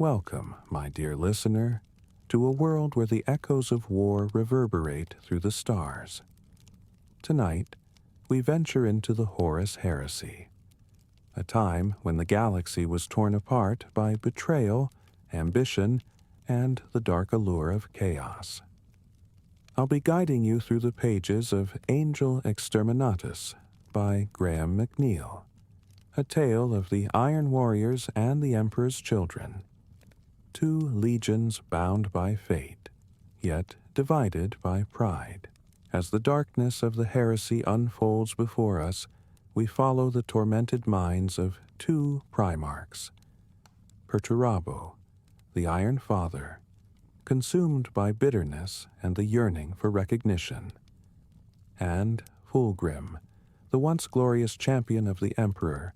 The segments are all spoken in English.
Welcome, my dear listener, to a world where the echoes of war reverberate through the stars. Tonight, we venture into the Horus Heresy, a time when the galaxy was torn apart by betrayal, ambition, and the dark allure of chaos. I'll be guiding you through the pages of Angel Exterminatus by Graham McNeill, a tale of the Iron Warriors and the Emperor's children, two legions bound by fate, yet divided by pride. As the darkness of the heresy unfolds before us, we follow the tormented minds of two Primarchs, Perturabo, the Iron Father, consumed by bitterness and the yearning for recognition, and Fulgrim, the once glorious champion of the Emperor,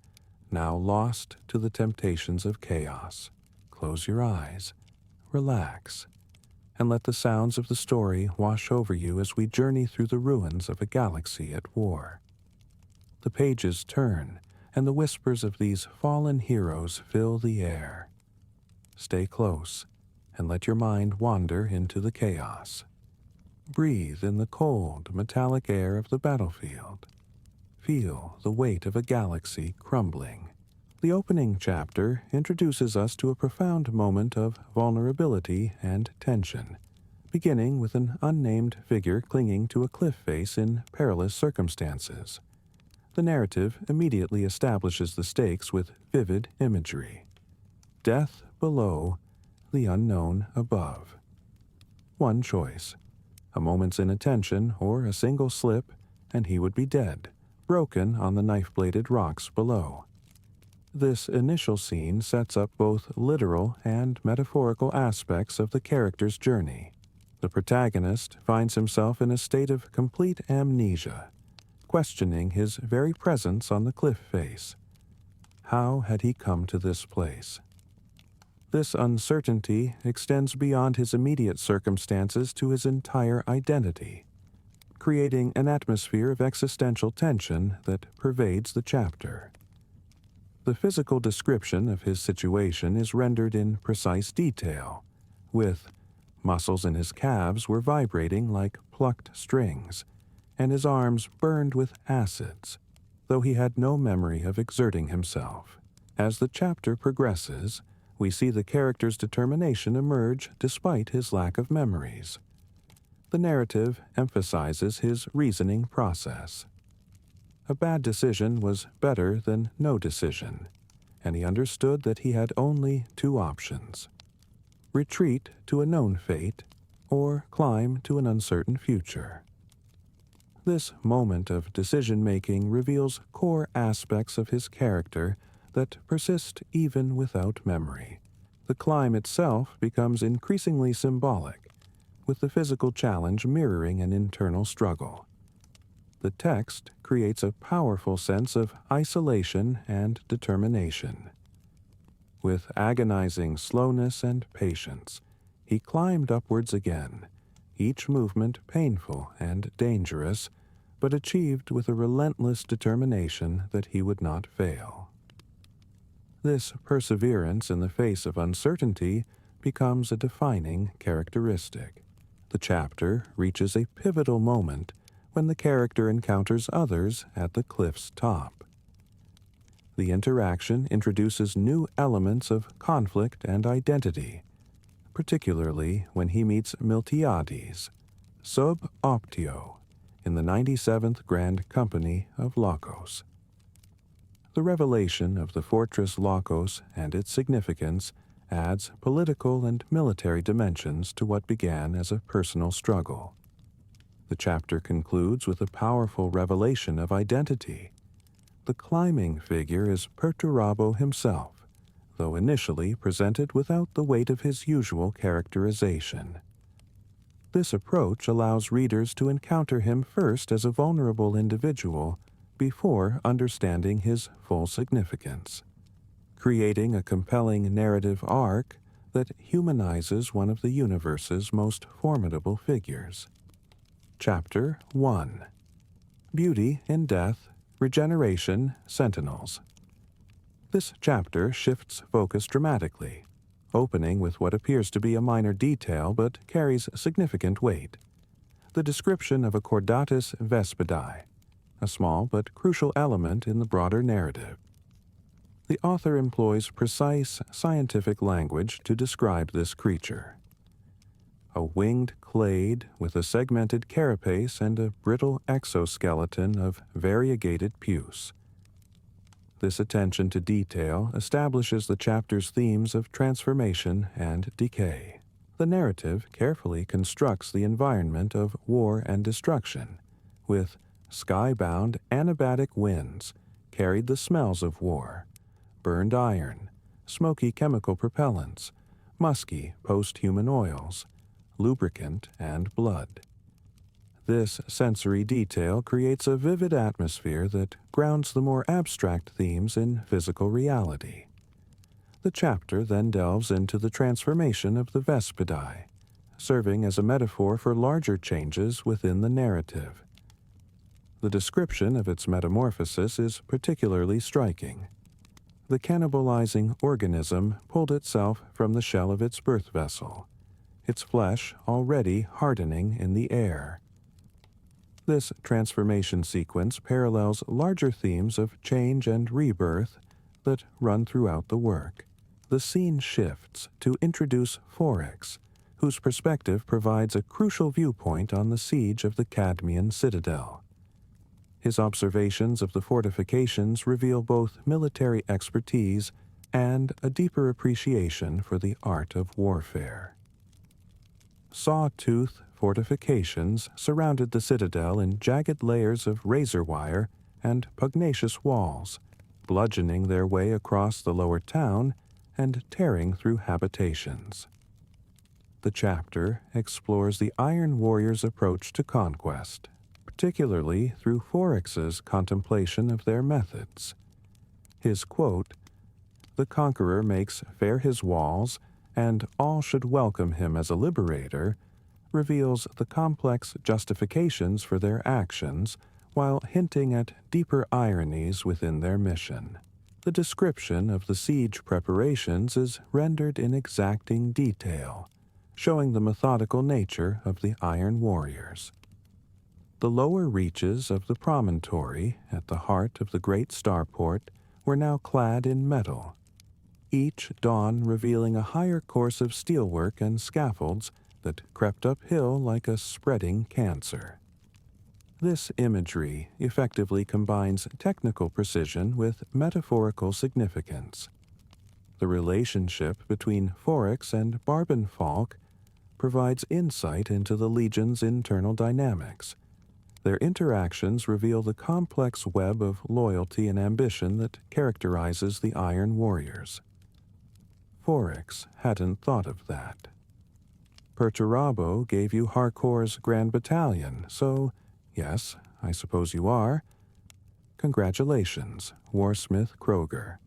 now lost to the temptations of chaos. Close your eyes, relax, and let the sounds of the story wash over you as we journey through the ruins of a galaxy at war. The pages turn, and the whispers of these fallen heroes fill the air. Stay close, and let your mind wander into the chaos. Breathe in the cold, metallic air of the battlefield. Feel the weight of a galaxy crumbling. The opening chapter introduces us to a profound moment of vulnerability and tension, beginning with an unnamed figure clinging to a cliff face in perilous circumstances. The narrative immediately establishes the stakes with vivid imagery. Death below, the unknown above. One choice, a moment's inattention or a single slip, and he would be dead, broken on the knife-bladed rocks below. This initial scene sets up both literal and metaphorical aspects of the character's journey. The protagonist finds himself in a state of complete amnesia, questioning his very presence on the cliff face. How had he come to this place? This uncertainty extends beyond his immediate circumstances to his entire identity, creating an atmosphere of existential tension that pervades the chapter. The physical description of his situation is rendered in precise detail, with muscles in his calves were vibrating like plucked strings, and his arms burned with acids, though he had no memory of exerting himself. As the chapter progresses, we see the character's determination emerge despite his lack of memories. The narrative emphasizes his reasoning process. A bad decision was better than no decision, and he understood that he had only two options: retreat to a known fate, or climb to an uncertain future. This moment of decision-making reveals core aspects of his character that persist even without memory. The climb itself becomes increasingly symbolic, with the physical challenge mirroring an internal struggle. The text creates a powerful sense of isolation and determination. With agonizing slowness and patience, he climbed upwards again, each movement painful and dangerous, but achieved with a relentless determination that he would not fail. This perseverance in the face of uncertainty becomes a defining characteristic. The chapter reaches a pivotal moment when the character encounters others at the cliff's top. The interaction introduces new elements of conflict and identity, particularly when he meets Miltiades, sub optio, in the 97th Grand Company of Lokos. The revelation of the fortress Lokos and its significance adds political and military dimensions to what began as a personal struggle. The chapter concludes with a powerful revelation of identity. The climbing figure is Perturabo himself, though initially presented without the weight of his usual characterization. This approach allows readers to encounter him first as a vulnerable individual before understanding his full significance, creating a compelling narrative arc that humanizes one of the universe's most formidable figures. Chapter 1. Beauty in Death, Regeneration, Sentinels. This chapter shifts focus dramatically. opening with what appears to be a minor detail but carries significant weight. The description of a Caudatus Vespidae, a small but crucial element in the broader narrative. The author employs precise scientific language to describe this creature. A winged clade with a segmented carapace and a brittle exoskeleton of variegated puce. This attention to detail establishes the chapter's themes of transformation and decay. The narrative carefully constructs the environment of war and destruction, with skybound anabatic winds carried the smells of war, burned iron, smoky chemical propellants, musky post-human oils, lubricant, and blood. This sensory detail creates a vivid atmosphere that grounds the more abstract themes in physical reality. The chapter then delves into the transformation of the Vespidae, serving as a metaphor for larger changes within the narrative. The description of its metamorphosis is particularly striking. The cannibalizing organism pulled itself from the shell of its birth vessel, its flesh already hardening in the air. This transformation sequence parallels larger themes of change and rebirth that run throughout the work. The scene shifts to introduce Foryx, whose perspective provides a crucial viewpoint on the siege of the Cadmean citadel. His observations of the fortifications reveal both military expertise and a deeper appreciation for the art of warfare. Sawtooth fortifications surrounded the citadel in jagged layers of razor wire and pugnacious walls, bludgeoning their way across the lower town and tearing through habitations. The chapter explores the Iron Warriors' approach to conquest, particularly through Foryx's contemplation of their methods. His quote, "The conqueror makes fair his walls, and all should welcome him as a liberator," reveals the complex justifications for their actions while hinting at deeper ironies within their mission. The description of the siege preparations is rendered in exacting detail, showing the methodical nature of the Iron Warriors. The lower reaches of the promontory at the heart of the great starport were now clad in metal, each dawn revealing a higher course of steelwork and scaffolds that crept uphill like a spreading cancer. This imagery effectively combines technical precision with metaphorical significance. The relationship between Foryx and Barbenfalk provides insight into the Legion's internal dynamics. Their interactions reveal the complex web of loyalty and ambition that characterizes the Iron Warriors. Foryx hadn't thought of that. Perturabo gave you Harcourt's Grand Battalion, so, yes, I suppose you are. Congratulations, Warsmith Kroger.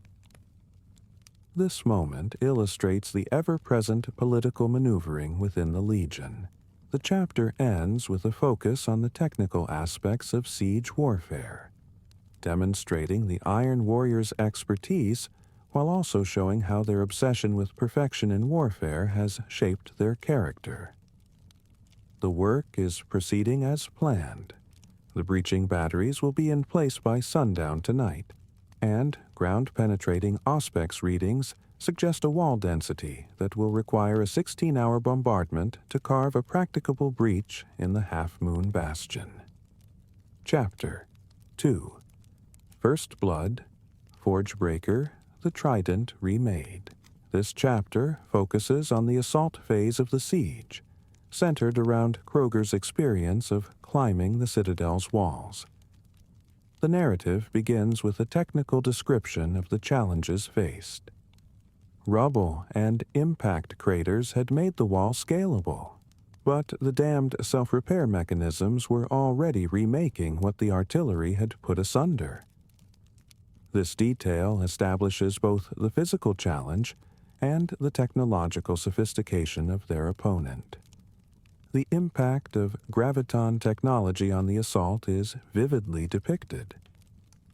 This moment illustrates the ever-present political maneuvering within the Legion. The chapter ends with a focus on the technical aspects of siege warfare, demonstrating the Iron Warriors' expertise while also showing how their obsession with perfection in warfare has shaped their character. The work is proceeding as planned. The breaching batteries will be in place by sundown tonight, and ground-penetrating Auspex readings suggest a wall density that will require a 16-hour bombardment to carve a practicable breach in the Half-Moon Bastion. Chapter 2. First Blood, Forgebreaker, the Trident Remade. This chapter focuses on the assault phase of the siege, centered around Kroger's experience of climbing the Citadel's walls. The narrative begins with a technical description of the challenges faced. Rubble and impact craters had made the wall scalable, but the damned self-repair mechanisms were already remaking what the artillery had put asunder. This detail establishes both the physical challenge and the technological sophistication of their opponent. The impact of graviton technology on the assault is vividly depicted.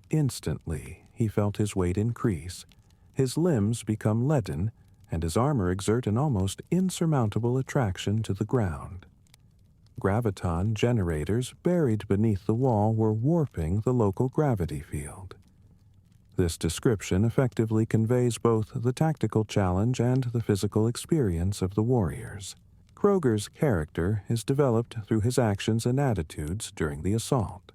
Instantly, he felt his weight increase, his limbs become leaden, and his armor exert an almost insurmountable attraction to the ground. Graviton generators buried beneath the wall were warping the local gravity field. This description effectively conveys both the tactical challenge and the physical experience of the warriors. Kroger's character is developed through his actions and attitudes during the assault.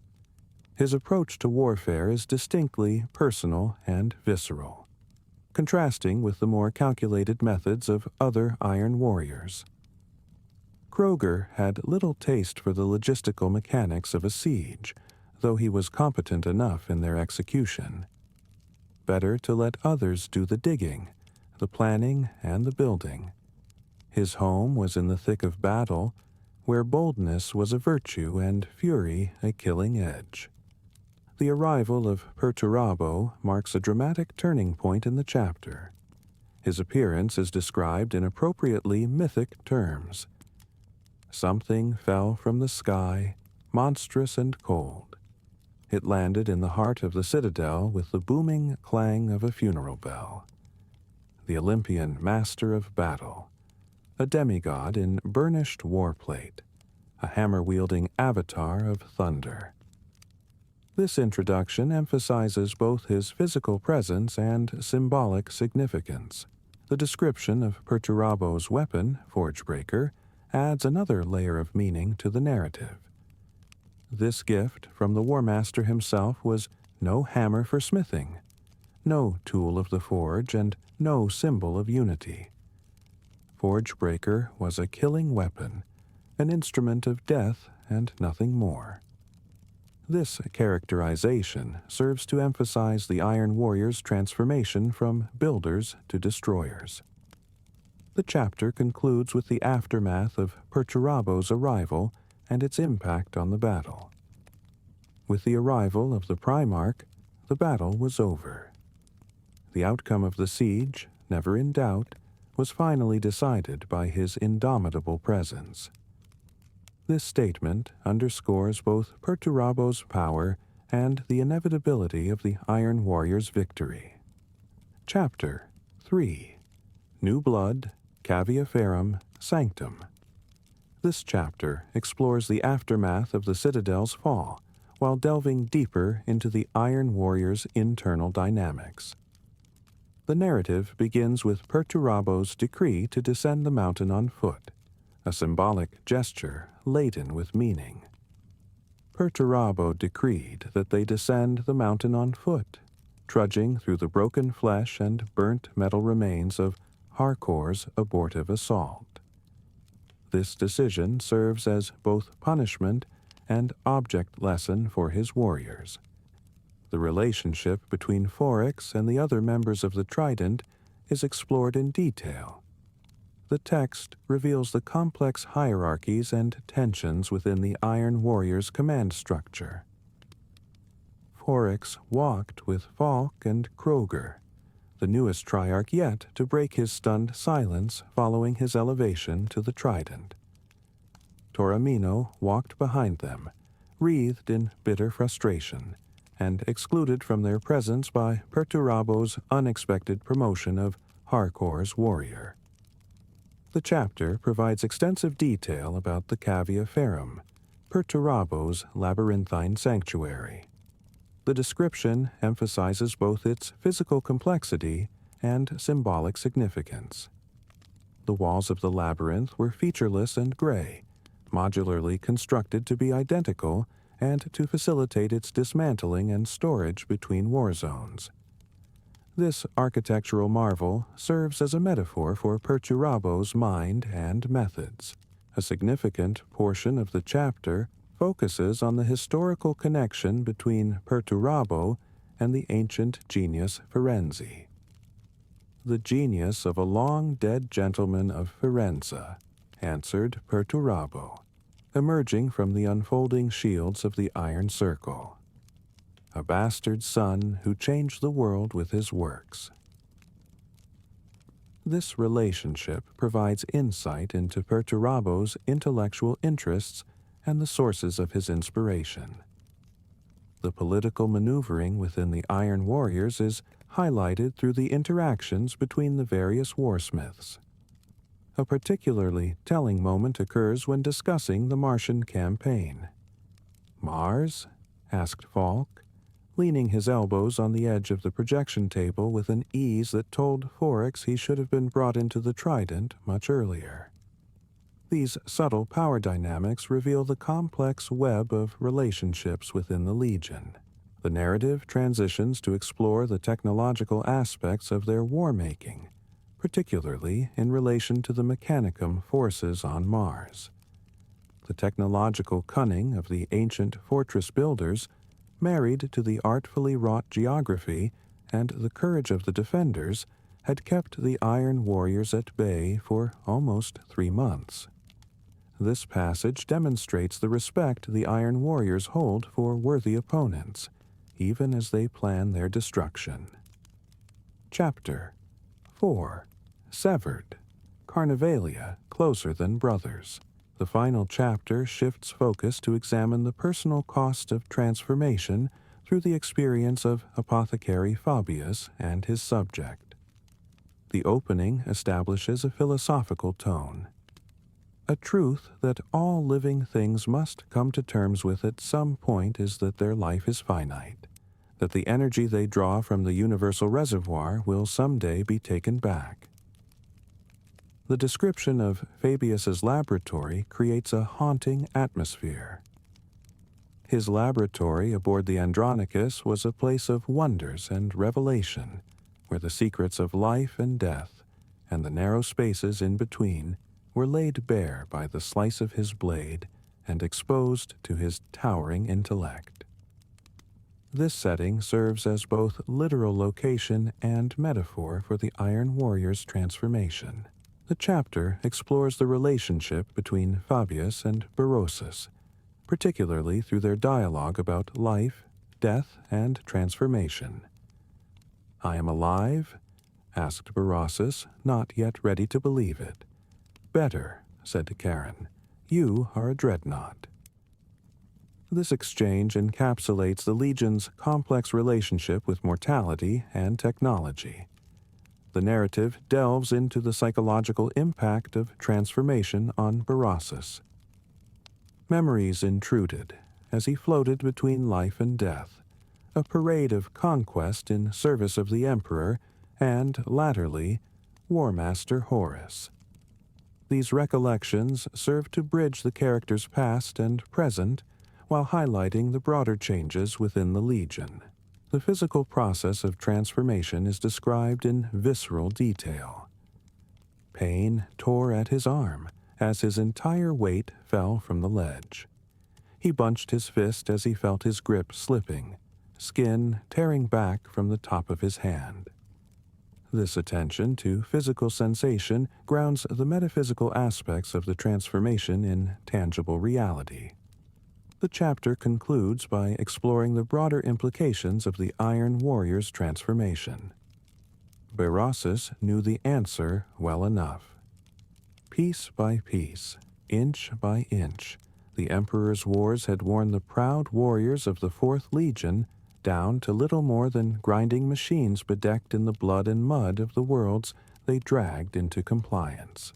His approach to warfare is distinctly personal and visceral, contrasting with the more calculated methods of other Iron Warriors. Kroger had little taste for the logistical mechanics of a siege, though he was competent enough in their execution. Better to let others do the digging, the planning, and the building. His home was in the thick of battle, where boldness was a virtue and fury a killing edge. The arrival of Perturabo marks a dramatic turning point in the chapter. His appearance is described in appropriately mythic terms. Something fell from the sky, monstrous and cold. It landed in the heart of the citadel with the booming clang of a funeral bell. The Olympian master of battle, a demigod in burnished warplate, a hammer-wielding avatar of thunder. This introduction emphasizes both his physical presence and symbolic significance. The description of Perturabo's weapon, Forgebreaker, adds another layer of meaning to the narrative. This gift from the War Master himself was no hammer for smithing, no tool of the forge, and no symbol of unity. Forgebreaker was a killing weapon, an instrument of death and nothing more. This characterization serves to emphasize the Iron Warriors' transformation from builders to destroyers. The chapter concludes with the aftermath of Perturabo's arrival and its impact on the battle. With the arrival of the Primarch, the battle was over. The outcome of the siege, never in doubt, was finally decided by his indomitable presence. This statement underscores both Perturabo's power and the inevitability of the Iron Warriors' victory. Chapter 3. New Blood, Caviaferum, Sanctum. This chapter explores the aftermath of the Citadel's fall, while delving deeper into the Iron Warriors' internal dynamics. The narrative begins with Perturabo's decree to descend the mountain on foot, a symbolic gesture laden with meaning. Perturabo decreed that they descend the mountain on foot, trudging through the broken flesh and burnt metal remains of Harkor's abortive assault. This decision serves as both punishment and object lesson for his warriors. The relationship between Foryx and the other members of the Trident is explored in detail. The text reveals the complex hierarchies and tensions within the Iron Warriors' command structure. Foryx walked with Falk and Kroger, the newest Triarch yet to break his stunned silence following his elevation to the Trident. Toramino walked behind them, wreathed in bitter frustration, and excluded from their presence by Perturabo's unexpected promotion of Harkor's warrior. The chapter provides extensive detail about the Caviaferum, Perturabo's labyrinthine sanctuary. The description emphasizes both its physical complexity and symbolic significance. The walls of the labyrinth were featureless and gray, modularly constructed to be identical and to facilitate its dismantling and storage between war zones. This architectural marvel serves as a metaphor for Perturabo's mind and methods. A significant portion of the chapter focuses on the historical connection between Perturabo and the ancient genius Firenze. The genius of a long-dead gentleman of Firenze, answered Perturabo, emerging from the unfolding shields of the Iron Circle. A bastard son who changed the world with his works. This relationship provides insight into Perturabo's intellectual interests and the sources of his inspiration. The political maneuvering within the Iron Warriors is highlighted through the interactions between the various warsmiths. A particularly telling moment occurs when discussing the Martian campaign. "Mars?" asked Falk, leaning his elbows on the edge of the projection table with an ease that told Forex he should have been brought into the Trident much earlier. These subtle power dynamics reveal the complex web of relationships within the Legion. The narrative transitions to explore the technological aspects of their war-making, particularly in relation to the Mechanicum forces on Mars. The technological cunning of the ancient fortress builders, married to the artfully wrought geography and the courage of the defenders, had kept the Iron Warriors at bay for almost 3 months. This passage demonstrates the respect the Iron Warriors hold for worthy opponents, even as they plan their destruction. Chapter 4. Severed. Carnivalia, Closer Than Brothers. The final chapter shifts focus to examine the personal cost of transformation through the experience of Apothecary Fabius and his subject. The opening establishes a philosophical tone. A truth that all living things must come to terms with at some point is that their life is finite, that the energy they draw from the universal reservoir will someday be taken back. The description of Fabius's laboratory creates a haunting atmosphere. His laboratory aboard the Andronicus was a place of wonders and revelation, where the secrets of life and death, and the narrow spaces in between, were laid bare by the slice of his blade and exposed to his towering intellect. This setting serves as both literal location and metaphor for the Iron Warrior's transformation. The chapter explores the relationship between Fabius and Berosus, particularly through their dialogue about life, death, and transformation. "I am alive?" asked Berosus, not yet ready to believe it. "Better," said Karen. "You are a dreadnought." This exchange encapsulates the Legion's complex relationship with mortality and technology. The narrative delves into the psychological impact of transformation on Berosus. Memories intruded as he floated between life and death, a parade of conquest in service of the Emperor and, latterly, War Master Horus. These recollections serve to bridge the character's past and present while highlighting the broader changes within the Legion. The physical process of transformation is described in visceral detail. Pain tore at his arm as his entire weight fell from the ledge. He bunched his fist as he felt his grip slipping, skin tearing back from the top of his hand. This attention to physical sensation grounds the metaphysical aspects of the transformation in tangible reality. The chapter concludes by exploring the broader implications of the Iron Warrior's transformation. Berosus knew the answer well enough. Piece by piece, inch by inch, the Emperor's wars had worn the proud warriors of the Fourth Legion down to little more than grinding machines bedecked in the blood and mud of the worlds they dragged into compliance.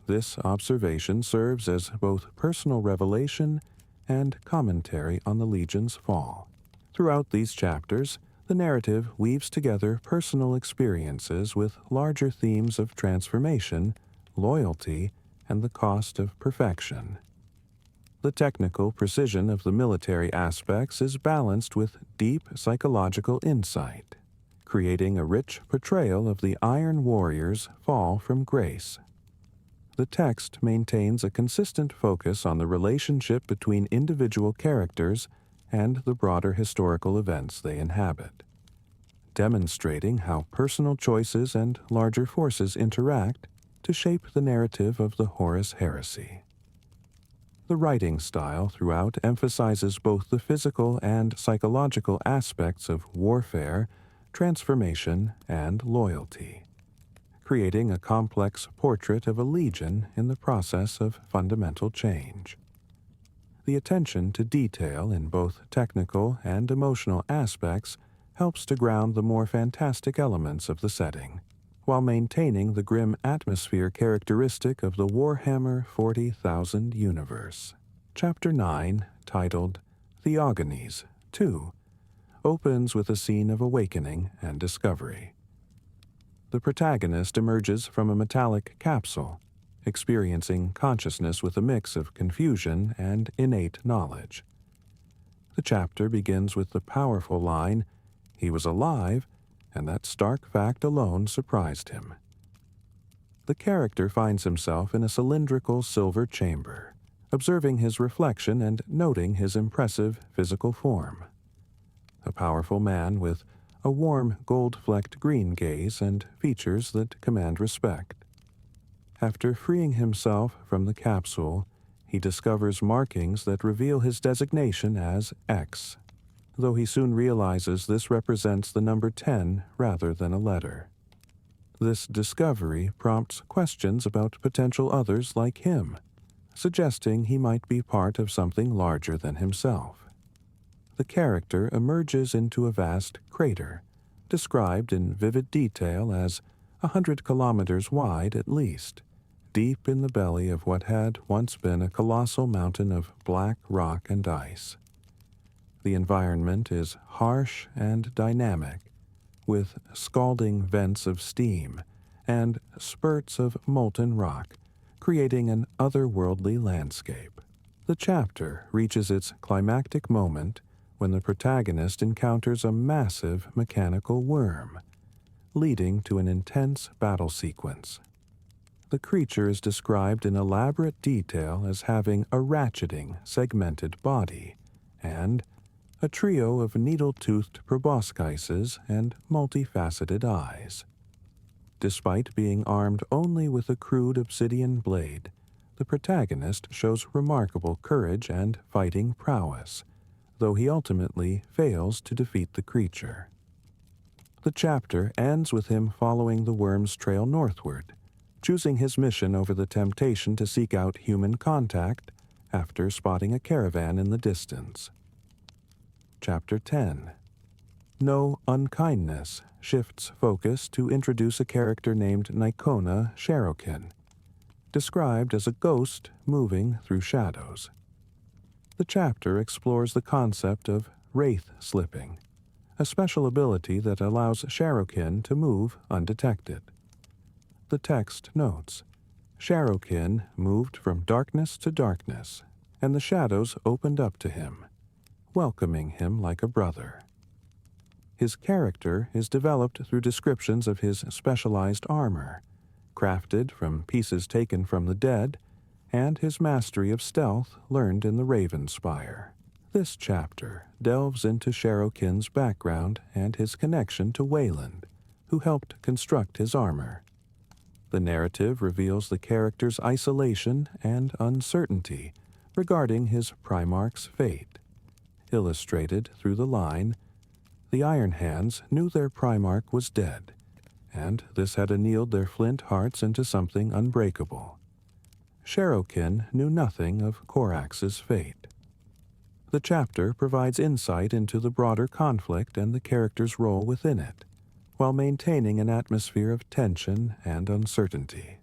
This observation serves as both personal revelation and commentary on the Legion's fall. Throughout these chapters, the narrative weaves together personal experiences with larger themes of transformation, loyalty, and the cost of perfection. The technical precision of the military aspects is balanced with deep psychological insight, creating a rich portrayal of the Iron Warriors' fall from grace. The text maintains a consistent focus on the relationship between individual characters and the broader historical events they inhabit, demonstrating how personal choices and larger forces interact to shape the narrative of the Horus Heresy. The writing style throughout emphasizes both the physical and psychological aspects of warfare, transformation, and loyalty, creating a complex portrait of a legion in the process of fundamental change. The attention to detail in both technical and emotional aspects helps to ground the more fantastic elements of the setting, while maintaining the grim atmosphere characteristic of the Warhammer 40,000 universe. Chapter 9, titled Theogonies 2, opens with a scene of awakening and discovery. The protagonist emerges from a metallic capsule, experiencing consciousness with a mix of confusion and innate knowledge. The chapter begins with the powerful line, "He was alive," and that stark fact alone surprised him. The character finds himself in a cylindrical silver chamber, observing his reflection and noting his impressive physical form. A powerful man with a warm gold-flecked green gaze and features that command respect. After freeing himself from the capsule, he discovers markings that reveal his designation as X, though he soon realizes this represents the number 10 rather than a letter. This discovery prompts questions about potential others like him, suggesting he might be part of something larger than himself. The character emerges into a vast crater, described in vivid detail as 100 kilometers wide at least, deep in the belly of what had once been a colossal mountain of black rock and ice. The environment is harsh and dynamic, with scalding vents of steam and spurts of molten rock, creating an otherworldly landscape. The chapter reaches its climactic moment when the protagonist encounters a massive mechanical worm, leading to an intense battle sequence. The creature is described in elaborate detail as having a ratcheting, segmented body, and a trio of needle-toothed proboscises and multifaceted eyes. Despite being armed only with a crude obsidian blade, the protagonist shows remarkable courage and fighting prowess, though he ultimately fails to defeat the creature. The chapter ends with him following the worm's trail northward, choosing his mission over the temptation to seek out human contact after spotting a caravan in the distance. Chapter 10. No Unkindness shifts focus to introduce a character named Nikona Sherokin, described as a ghost moving through shadows. The chapter explores the concept of wraith slipping, a special ability that allows Sherokin to move undetected. The text notes, Sherokin moved from darkness to darkness, and the shadows opened up to him, welcoming him like a brother. His character is developed through descriptions of his specialized armor, crafted from pieces taken from the dead, and his mastery of stealth learned in the Ravenspire. This chapter delves into Sherokin's background and his connection to Wayland, who helped construct his armor. The narrative reveals the character's isolation and uncertainty regarding his Primarch's fate, illustrated through the line, "The Iron Hands knew their Primarch was dead, and this had annealed their flint hearts into something unbreakable. Sherokin knew nothing of Corax's fate." The chapter provides insight into the broader conflict and the character's role within it, while maintaining an atmosphere of tension and uncertainty.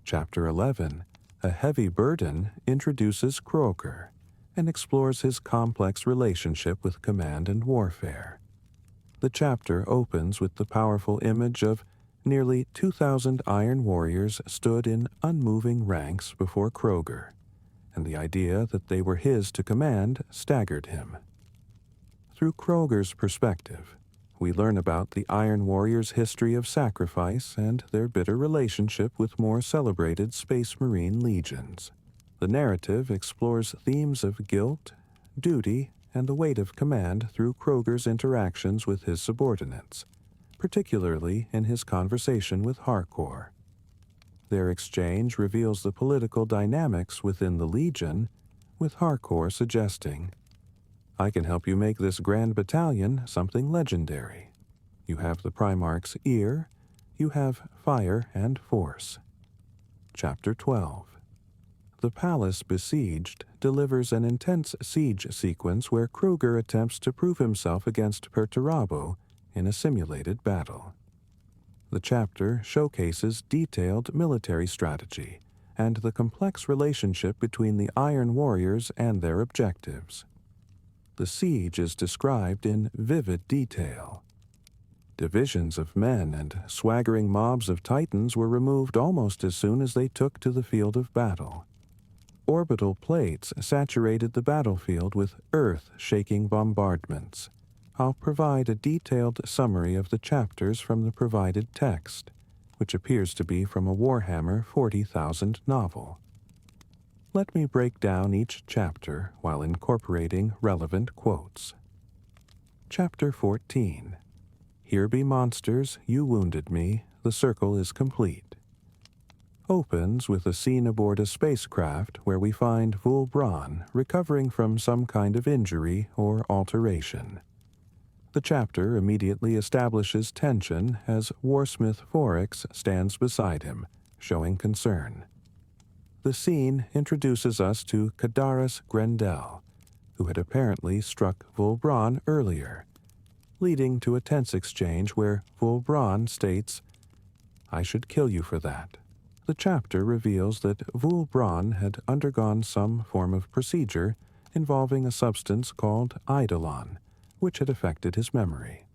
Chapter 11, A Heavy Burden, introduces Kroger and explores his complex relationship with command and warfare. The chapter opens with the powerful image of nearly 2,000 Iron Warriors stood in unmoving ranks before Kroger, and the idea that they were his to command staggered him. Through Kroger's perspective, we learn about the Iron Warriors' history of sacrifice and their bitter relationship with more celebrated spacemarine legions. The narrative explores themes of guilt, duty, and the weight of command through Kroger's interactions with his subordinates, particularly in his conversation with Harcourt. Their exchange reveals the political dynamics within the Legion, with Harcourt suggesting, "I can help you make this grand battalion something legendary. You have the Primarch's ear, you have fire and force." Chapter 12. The Palace Besieged delivers an intense siege sequence where Kruger attempts to prove himself against Perturabo in a simulated battle. The chapter showcases detailed military strategy and the complex relationship between the Iron Warriors and their objectives. The siege is described in vivid detail. Divisions of men and swaggering mobs of Titans were removed almost as soon as they took to the field of battle. Orbital plates saturated the battlefield with earth-shaking bombardments. I'll provide a detailed summary of the chapters from the provided text, which appears to be from a Warhammer 40,000 novel. Let me break down each chapter while incorporating relevant quotes. Chapter 14. Here be monsters, you wounded me, the circle is complete. Opens with a scene aboard a spacecraft where we find Vulbran recovering from some kind of injury or alteration. The chapter immediately establishes tension as Warsmith Foryx stands beside him, showing concern. The scene introduces us to Kadaris Grendel, who had apparently struck Vulbran earlier, leading to a tense exchange where Vulbran states, "I should kill you for that." The chapter reveals that Vulbran had undergone some form of procedure involving a substance called Eidolon, which had affected his memory.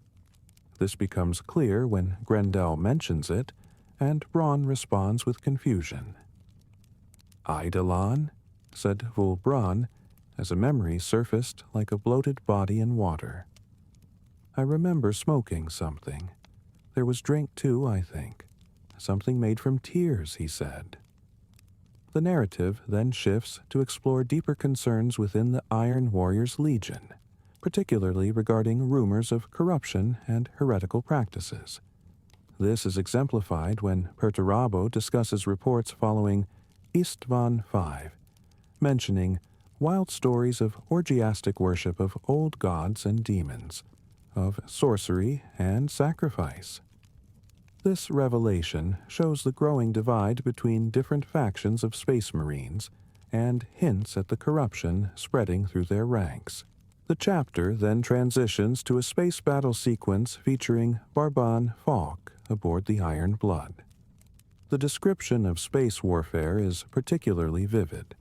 This becomes clear when Grendel mentions it, and Braun responds with confusion. "Eidolon?" said Vulbran, as a memory surfaced like a bloated body in water. "I remember smoking something. There was drink too, I think. Something made from tears," he said. The narrative then shifts to explore deeper concerns within the Iron Warriors Legion, particularly regarding rumors of corruption and heretical practices. This is exemplified when Perturabo discusses reports following Istvan V, mentioning wild stories of orgiastic worship of old gods and demons, of sorcery and sacrifice. This revelation shows the growing divide between different factions of Space Marines and hints at the corruption spreading through their ranks. The chapter then transitions to a space battle sequence featuring Barban Falk aboard the Iron Blood. The description of space warfare is particularly vivid,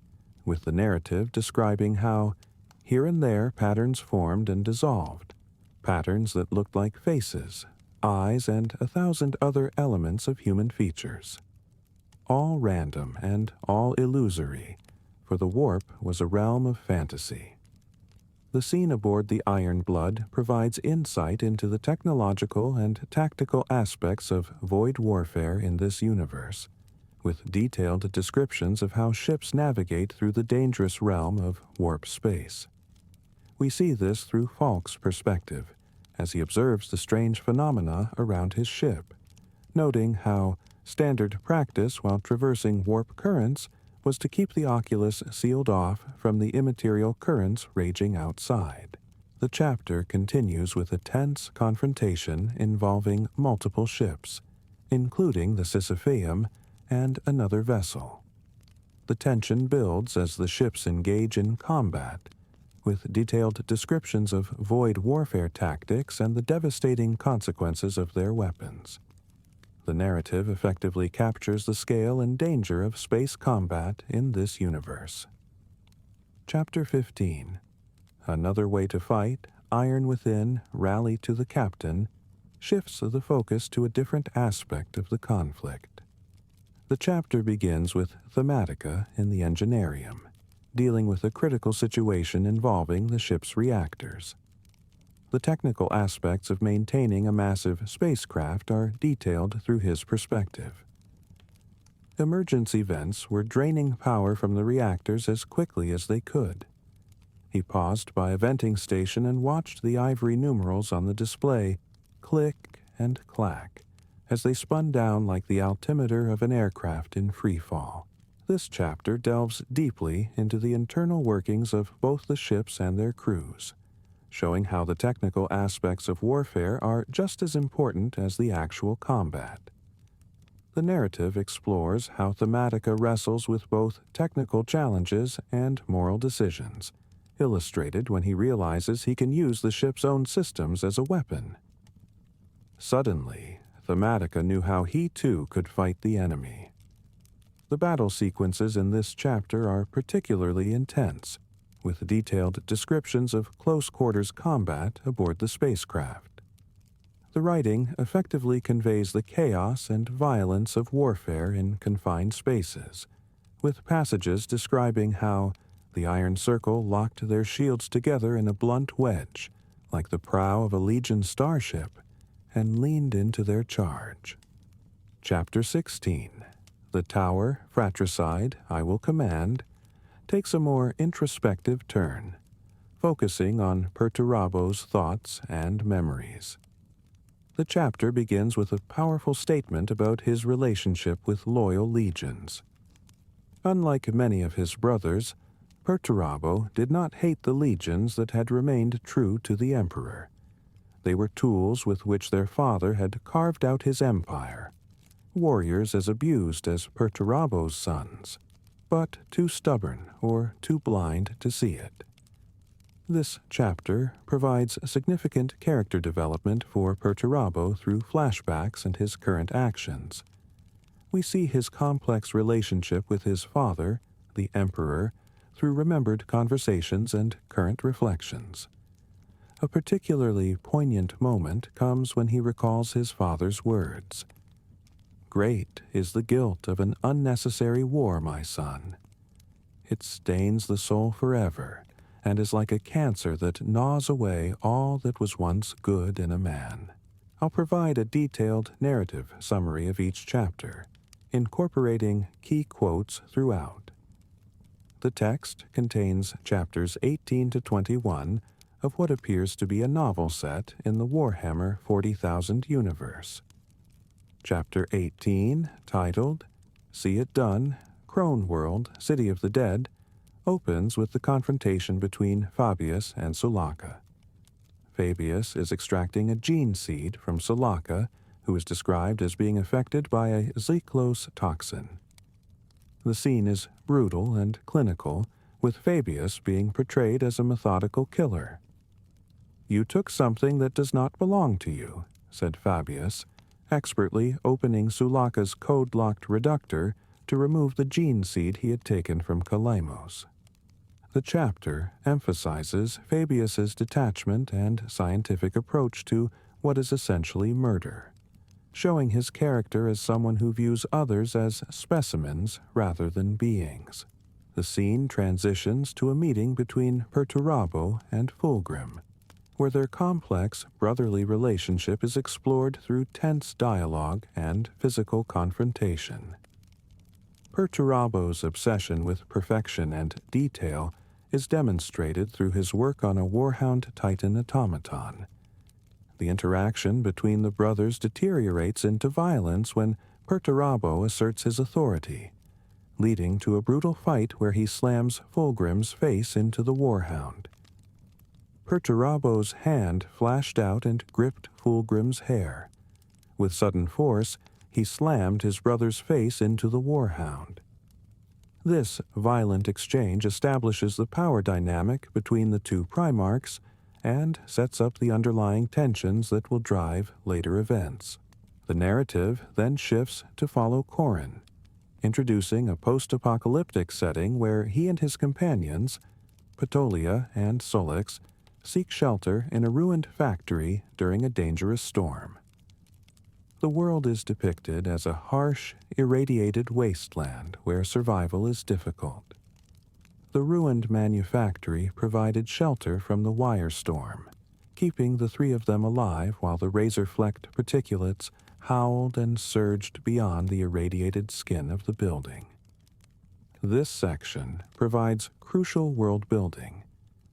with the narrative describing how here and there patterns formed and dissolved, patterns that looked like faces, eyes, and 1,000 other elements of human features. All random and all illusory, for the warp was a realm of fantasy. The scene aboard the Iron Blood provides insight into the technological and tactical aspects of void warfare in this universe, with detailed descriptions of how ships navigate through the dangerous realm of warp space. We see this through Falk's perspective, as he observes the strange phenomena around his ship, noting how standard practice while traversing warp currents was to keep the oculus sealed off from the immaterial currents raging outside. The chapter continues with a tense confrontation involving multiple ships, including the Sisypheum and another vessel. The tension builds as the ships engage in combat, with detailed descriptions of void warfare tactics and the devastating consequences of their weapons. The narrative effectively captures the scale and danger of space combat in this universe. Chapter 15. Another Way to Fight, Iron Within, Rally to the Captain, shifts the focus to a different aspect of the conflict. The chapter begins with Thematica in the Engineerium, dealing with a critical situation involving the ship's reactors. The technical aspects of maintaining a massive spacecraft are detailed through his perspective. Emergency vents were draining power from the reactors as quickly as they could. He paused by a venting station and watched the ivory numerals on the display click and clack as they spun down like the altimeter of an aircraft in free fall. This chapter delves deeply into the internal workings of both the ships and their crews, showing how the technical aspects of warfare are just as important as the actual combat. The narrative explores how Thematica wrestles with both technical challenges and moral decisions, illustrated when he realizes he can use the ship's own systems as a weapon. Suddenly, Thematica knew how he too could fight the enemy. The battle sequences in this chapter are particularly intense, with detailed descriptions of close-quarters combat aboard the spacecraft. The writing effectively conveys the chaos and violence of warfare in confined spaces, with passages describing how the Iron Circle locked their shields together in a blunt wedge, like the prow of a Legion starship, and leaned into their charge. Chapter 16, The Tower, Fratricide, I Will Command, takes a more introspective turn, focusing on Perturabo's thoughts and memories. The chapter begins with a powerful statement about his relationship with loyal legions. Unlike many of his brothers, Perturabo did not hate the legions that had remained true to the Emperor. They were tools with which their father had carved out his empire, warriors as abused as Perturabo's sons, but too stubborn or too blind to see it. This chapter provides significant character development for Perturabo through flashbacks and his current actions. We see his complex relationship with his father, the Emperor, through remembered conversations and current reflections. A particularly poignant moment comes when he recalls his father's words. "Great is the guilt of an unnecessary war, my son. It stains the soul forever, and is like a cancer that gnaws away all that was once good in a man." I'll provide a detailed narrative summary of each chapter, incorporating key quotes throughout. The text contains chapters 18 to 21 of what appears to be a novel set in the Warhammer 40,000 universe. Chapter 18, titled See It Done, Crone World, City of the Dead, opens with the confrontation between Fabius and Sulaca. Fabius is extracting a gene seed from Sulaca, who is described as being affected by a Zeklos toxin. The scene is brutal and clinical, with Fabius being portrayed as a methodical killer. "You took something that does not belong to you," said Fabius, expertly opening Sulaca's code-locked reductor to remove the gene seed he had taken from Kalaimos. The chapter emphasizes Fabius's detachment and scientific approach to what is essentially murder, showing his character as someone who views others as specimens rather than beings. The scene transitions to a meeting between Perturabo and Fulgrim, where their complex brotherly relationship is explored through tense dialogue and physical confrontation. Perturabo's obsession with perfection and detail is demonstrated through his work on a Warhound Titan automaton. The interaction between the brothers deteriorates into violence when Perturabo asserts his authority, leading to a brutal fight where he slams Fulgrim's face into the Warhound. Perturabo's hand flashed out and gripped Fulgrim's hair. With sudden force, he slammed his brother's face into the Warhound. This violent exchange establishes the power dynamic between the two Primarchs and sets up the underlying tensions that will drive later events. The narrative then shifts to follow Corrin, introducing a post-apocalyptic setting where he and his companions, Patolia and Solix, seek shelter in a ruined factory during a dangerous storm. The world is depicted as a harsh, irradiated wasteland where survival is difficult. The ruined manufactory provided shelter from the wire storm, keeping the three of them alive while the razor-flecked particulates howled and surged beyond the irradiated skin of the building. This section provides crucial world building,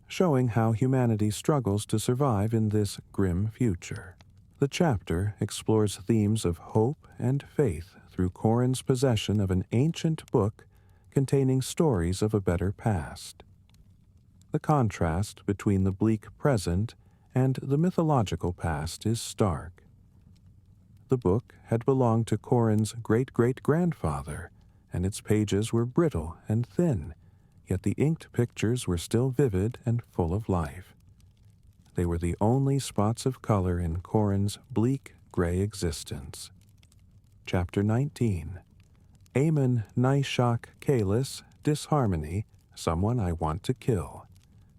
showing how humanity struggles to survive in this grim future. The chapter explores themes of hope and faith through Corrin's possession of an ancient book containing stories of a better past. The contrast between the bleak present and the mythological past is stark. The book had belonged to Corrin's great-great-grandfather, and its pages were brittle and thin, yet the inked pictures were still vivid and full of life. They were the only spots of color in Corrin's bleak, gray existence. Chapter 19. Amon Nishak Kalis, Disharmony, Someone I Want to Kill,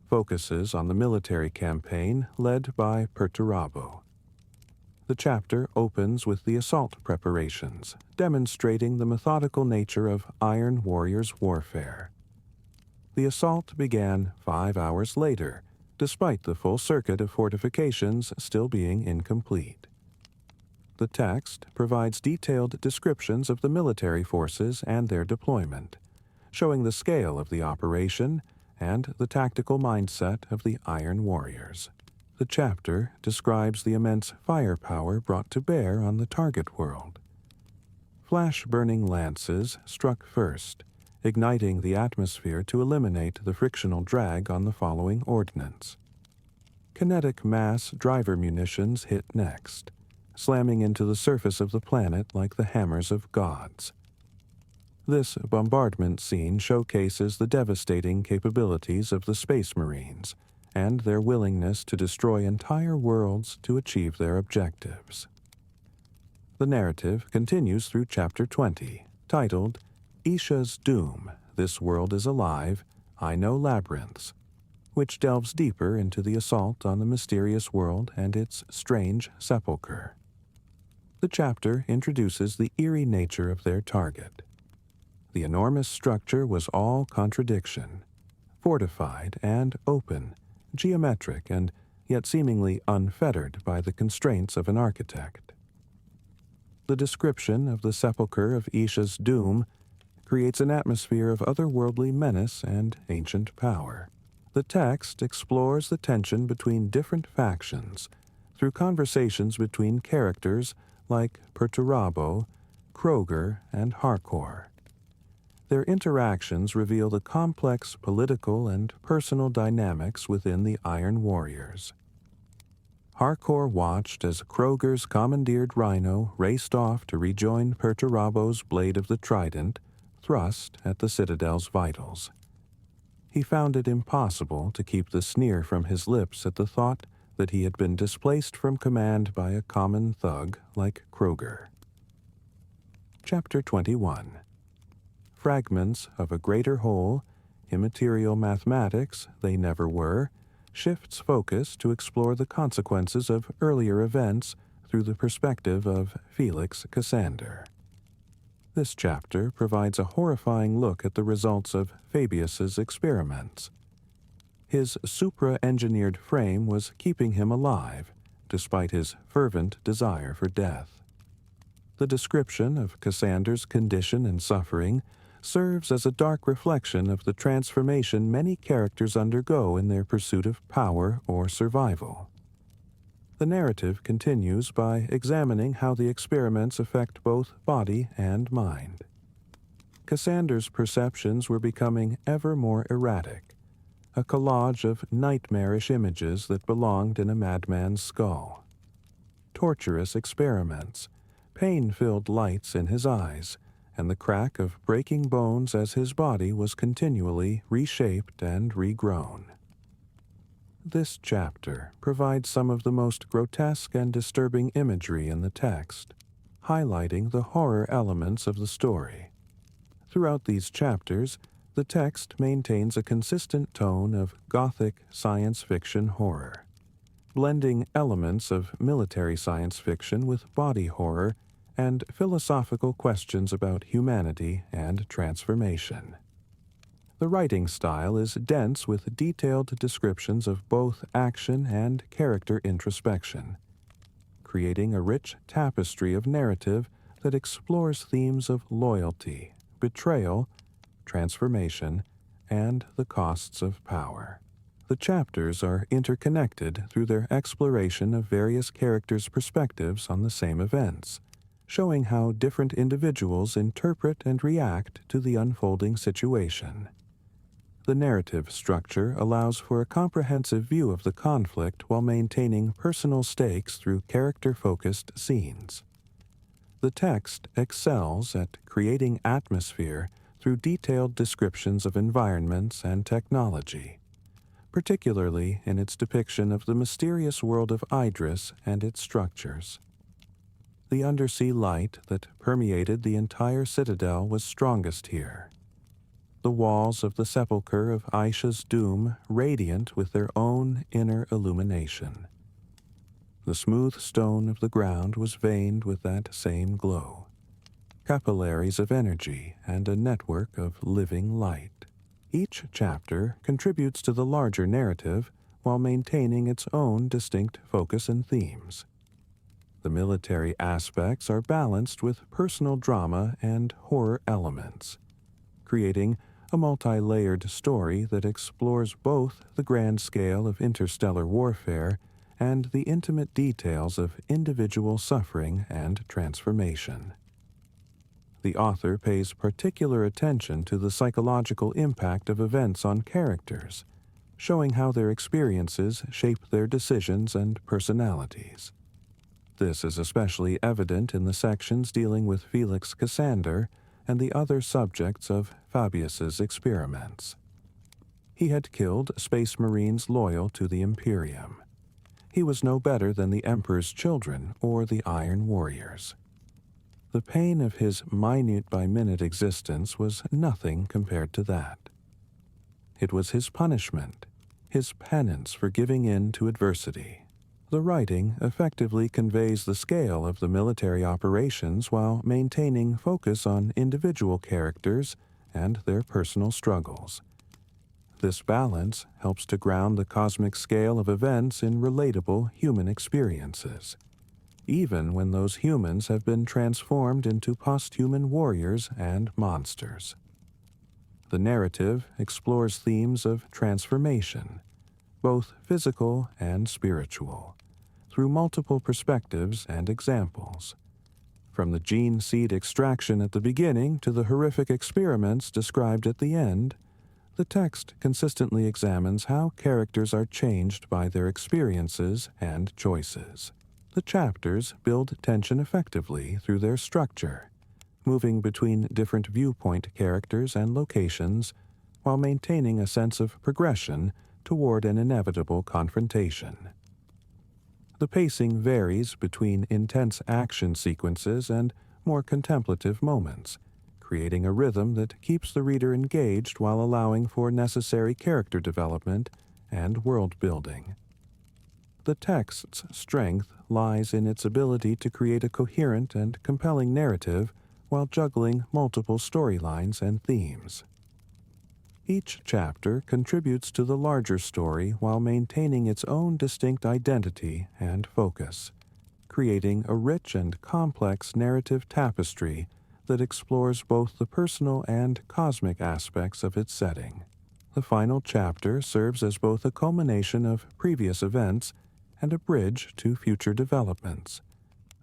focuses on the military campaign led by Perturabo. The chapter opens with the assault preparations, demonstrating the methodical nature of Iron Warriors warfare. The assault began 5 hours later, despite the full circuit of fortifications still being incomplete. The text provides detailed descriptions of the military forces and their deployment, showing the scale of the operation and the tactical mindset of the Iron Warriors. The chapter describes the immense firepower brought to bear on the target world. Flash-burning lances struck first, igniting the atmosphere to eliminate the frictional drag on the following ordnance. Kinetic mass driver munitions hit next, slamming into the surface of the planet like the hammers of gods. This bombardment scene showcases the devastating capabilities of the spacemarines and their willingness to destroy entire worlds to achieve their objectives. The narrative continues through Chapter 20, titled Isha's Doom, This World is Alive, I Know Labyrinths, which delves deeper into the assault on the mysterious world and its strange sepulchre. The chapter introduces the eerie nature of their target. The enormous structure was all contradiction, fortified and open, geometric and yet seemingly unfettered by the constraints of an architect. The description of the sepulchre of Isha's doom creates an atmosphere of otherworldly menace and ancient power. The text explores the tension between different factions through conversations between characters like Perturabo, Kroger, and Harkor. Their interactions reveal the complex political and personal dynamics within the Iron Warriors. Harkor watched as Kroger's commandeered rhino raced off to rejoin Perturabo's blade of the trident, thrust at the Citadel's vitals. He found it impossible to keep the sneer from his lips at the thought that he had been displaced from command by a common thug like Kroger. Chapter 21. Fragments of a Greater Whole, Immaterial Mathematics, They Never Were, shifts focus to explore the consequences of earlier events through the perspective of Felix Cassander. This chapter provides a horrifying look at the results of Fabius's experiments. His supra-engineered frame was keeping him alive, despite his fervent desire for death. The description of Cassander's condition and suffering serves as a dark reflection of the transformation many characters undergo in their pursuit of power or survival. The narrative continues by examining how the experiments affect both body and mind. Cassander's perceptions were becoming ever more erratic, a collage of nightmarish images that belonged in a madman's skull. Torturous experiments, pain-filled lights in his eyes, and the crack of breaking bones as his body was continually reshaped and regrown. This chapter provides some of the most grotesque and disturbing imagery in the text, highlighting the horror elements of the story. Throughout these chapters, the text maintains a consistent tone of Gothic science fiction horror, blending elements of military science fiction with body horror and philosophical questions about humanity and transformation. The writing style is dense with detailed descriptions of both action and character introspection, creating a rich tapestry of narrative that explores themes of loyalty, betrayal, transformation, and the costs of power. The chapters are interconnected through their exploration of various characters' perspectives on the same events, showing how different individuals interpret and react to the unfolding situation. The narrative structure allows for a comprehensive view of the conflict while maintaining personal stakes through character-focused scenes. The text excels at creating atmosphere through detailed descriptions of environments and technology, particularly in its depiction of the mysterious world of Idris and its structures. The undersea light that permeated the entire citadel was strongest here. The walls of the sepulchre of Aisha's doom radiant with their own inner illumination. The smooth stone of the ground was veined with that same glow, capillaries of energy and a network of living light. Each chapter contributes to the larger narrative while maintaining its own distinct focus and themes. The military aspects are balanced with personal drama and horror elements, creating a multi-layered story that explores both the grand scale of interstellar warfare and the intimate details of individual suffering and transformation. The author pays particular attention to the psychological impact of events on characters, showing how their experiences shape their decisions and personalities. This is especially evident in the sections dealing with Felix Cassander and the other subjects of Fabius's experiments. He had killed space marines loyal to the Imperium. He was no better than the Emperor's children or the Iron Warriors. The pain of his minute-by-minute existence was nothing compared to that. It was his punishment, his penance for giving in to adversity. The writing effectively conveys the scale of the military operations while maintaining focus on individual characters and their personal struggles. This balance helps to ground the cosmic scale of events in relatable human experiences, even when those humans have been transformed into post-human warriors and monsters. The narrative explores themes of transformation, both physical and spiritual, through multiple perspectives and examples. From the gene seed extraction at the beginning to the horrific experiments described at the end, the text consistently examines how characters are changed by their experiences and choices. The chapters build tension effectively through their structure, moving between different viewpoint characters and locations while maintaining a sense of progression toward an inevitable confrontation. The pacing varies between intense action sequences and more contemplative moments, creating a rhythm that keeps the reader engaged while allowing for necessary character development and world building. The text's strength lies in its ability to create a coherent and compelling narrative while juggling multiple storylines and themes. Each chapter contributes to the larger story while maintaining its own distinct identity and focus, creating a rich and complex narrative tapestry that explores both the personal and cosmic aspects of its setting. The final chapter serves as both a culmination of previous events and a bridge to future developments,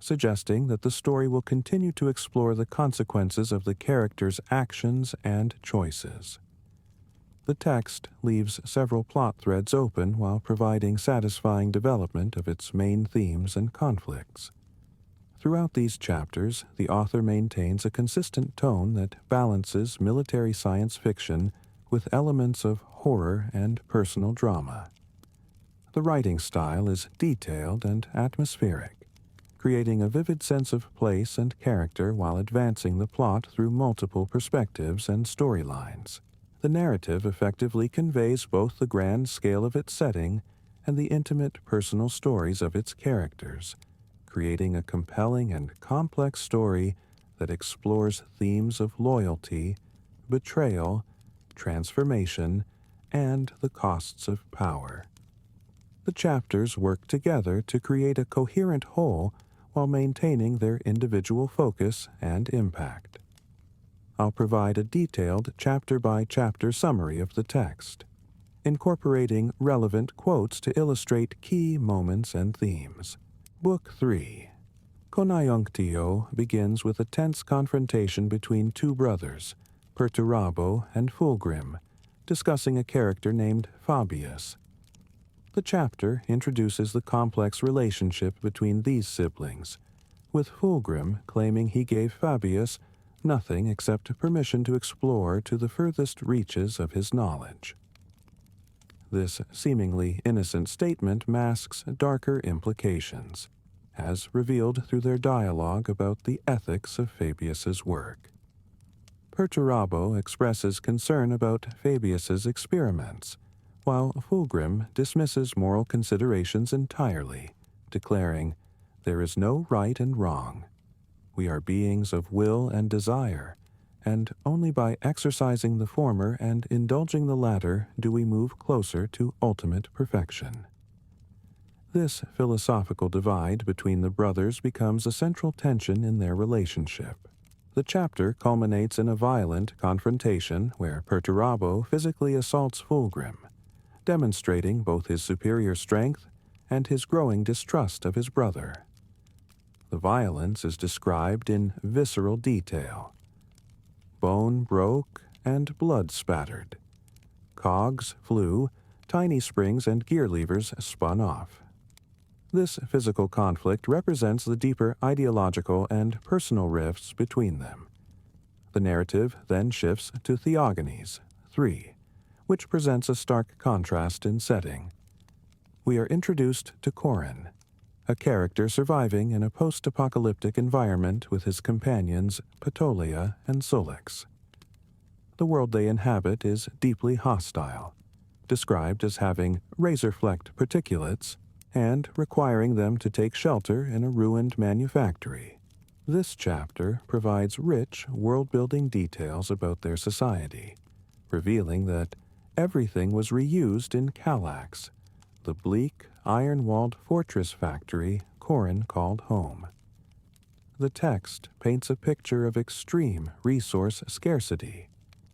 suggesting that the story will continue to explore the consequences of the characters' actions and choices. The text leaves several plot threads open while providing satisfying development of its main themes and conflicts. Throughout these chapters, the author maintains a consistent tone that balances military science fiction with elements of horror and personal drama. The writing style is detailed and atmospheric, creating a vivid sense of place and character while advancing the plot through multiple perspectives and storylines. The narrative effectively conveys both the grand scale of its setting and the intimate personal stories of its characters, creating a compelling and complex story that explores themes of loyalty, betrayal, transformation, and the costs of power. The chapters work together to create a coherent whole while maintaining their individual focus and impact. I'll provide a detailed chapter-by-chapter summary of the text, incorporating relevant quotes to illustrate key moments and themes. Book 3. Conaiunctio begins with a tense confrontation between two brothers, Perturabo and Fulgrim, discussing a character named Fabius. The chapter introduces the complex relationship between these siblings, with Fulgrim claiming he gave Fabius nothing except permission to explore to the furthest reaches of his knowledge. This seemingly innocent statement masks darker implications, as revealed through their dialogue about the ethics of Fabius's work. Perturabo expresses concern about Fabius's experiments, while Fulgrim dismisses moral considerations entirely, declaring, "There is no right and wrong. We are beings of will and desire, and only by exercising the former and indulging the latter do we move closer to ultimate perfection." This philosophical divide between the brothers becomes a central tension in their relationship. The chapter culminates in a violent confrontation where Perturabo physically assaults Fulgrim, demonstrating both his superior strength and his growing distrust of his brother. The violence is described in visceral detail. Bone broke and blood spattered. Cogs flew, tiny springs and gear levers spun off. This physical conflict represents the deeper ideological and personal rifts between them. The narrative then shifts to Theogonies 3, which presents a stark contrast in setting. We are introduced to Corin, a character surviving in a post-apocalyptic environment with his companions Patolia and Solix. The world they inhabit is deeply hostile, described as having razor-flecked particulates and requiring them to take shelter in a ruined manufactory. This chapter provides rich world-building details about their society, revealing that everything was reused in Kallax, the bleak, iron-walled fortress factory Corin called home. The text paints a picture of extreme resource scarcity,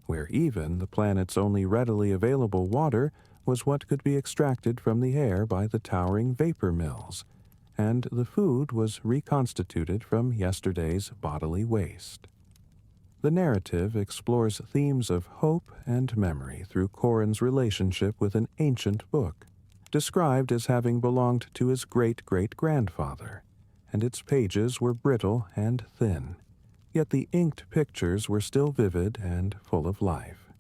where even the planet's only readily available water was what could be extracted from the air by the towering vapor mills, and the food was reconstituted from yesterday's bodily waste. The narrative explores themes of hope and memory through Corin's relationship with an ancient book, described as having belonged to his great-great-grandfather, and its pages were brittle and thin, yet the inked pictures were still vivid and full of life.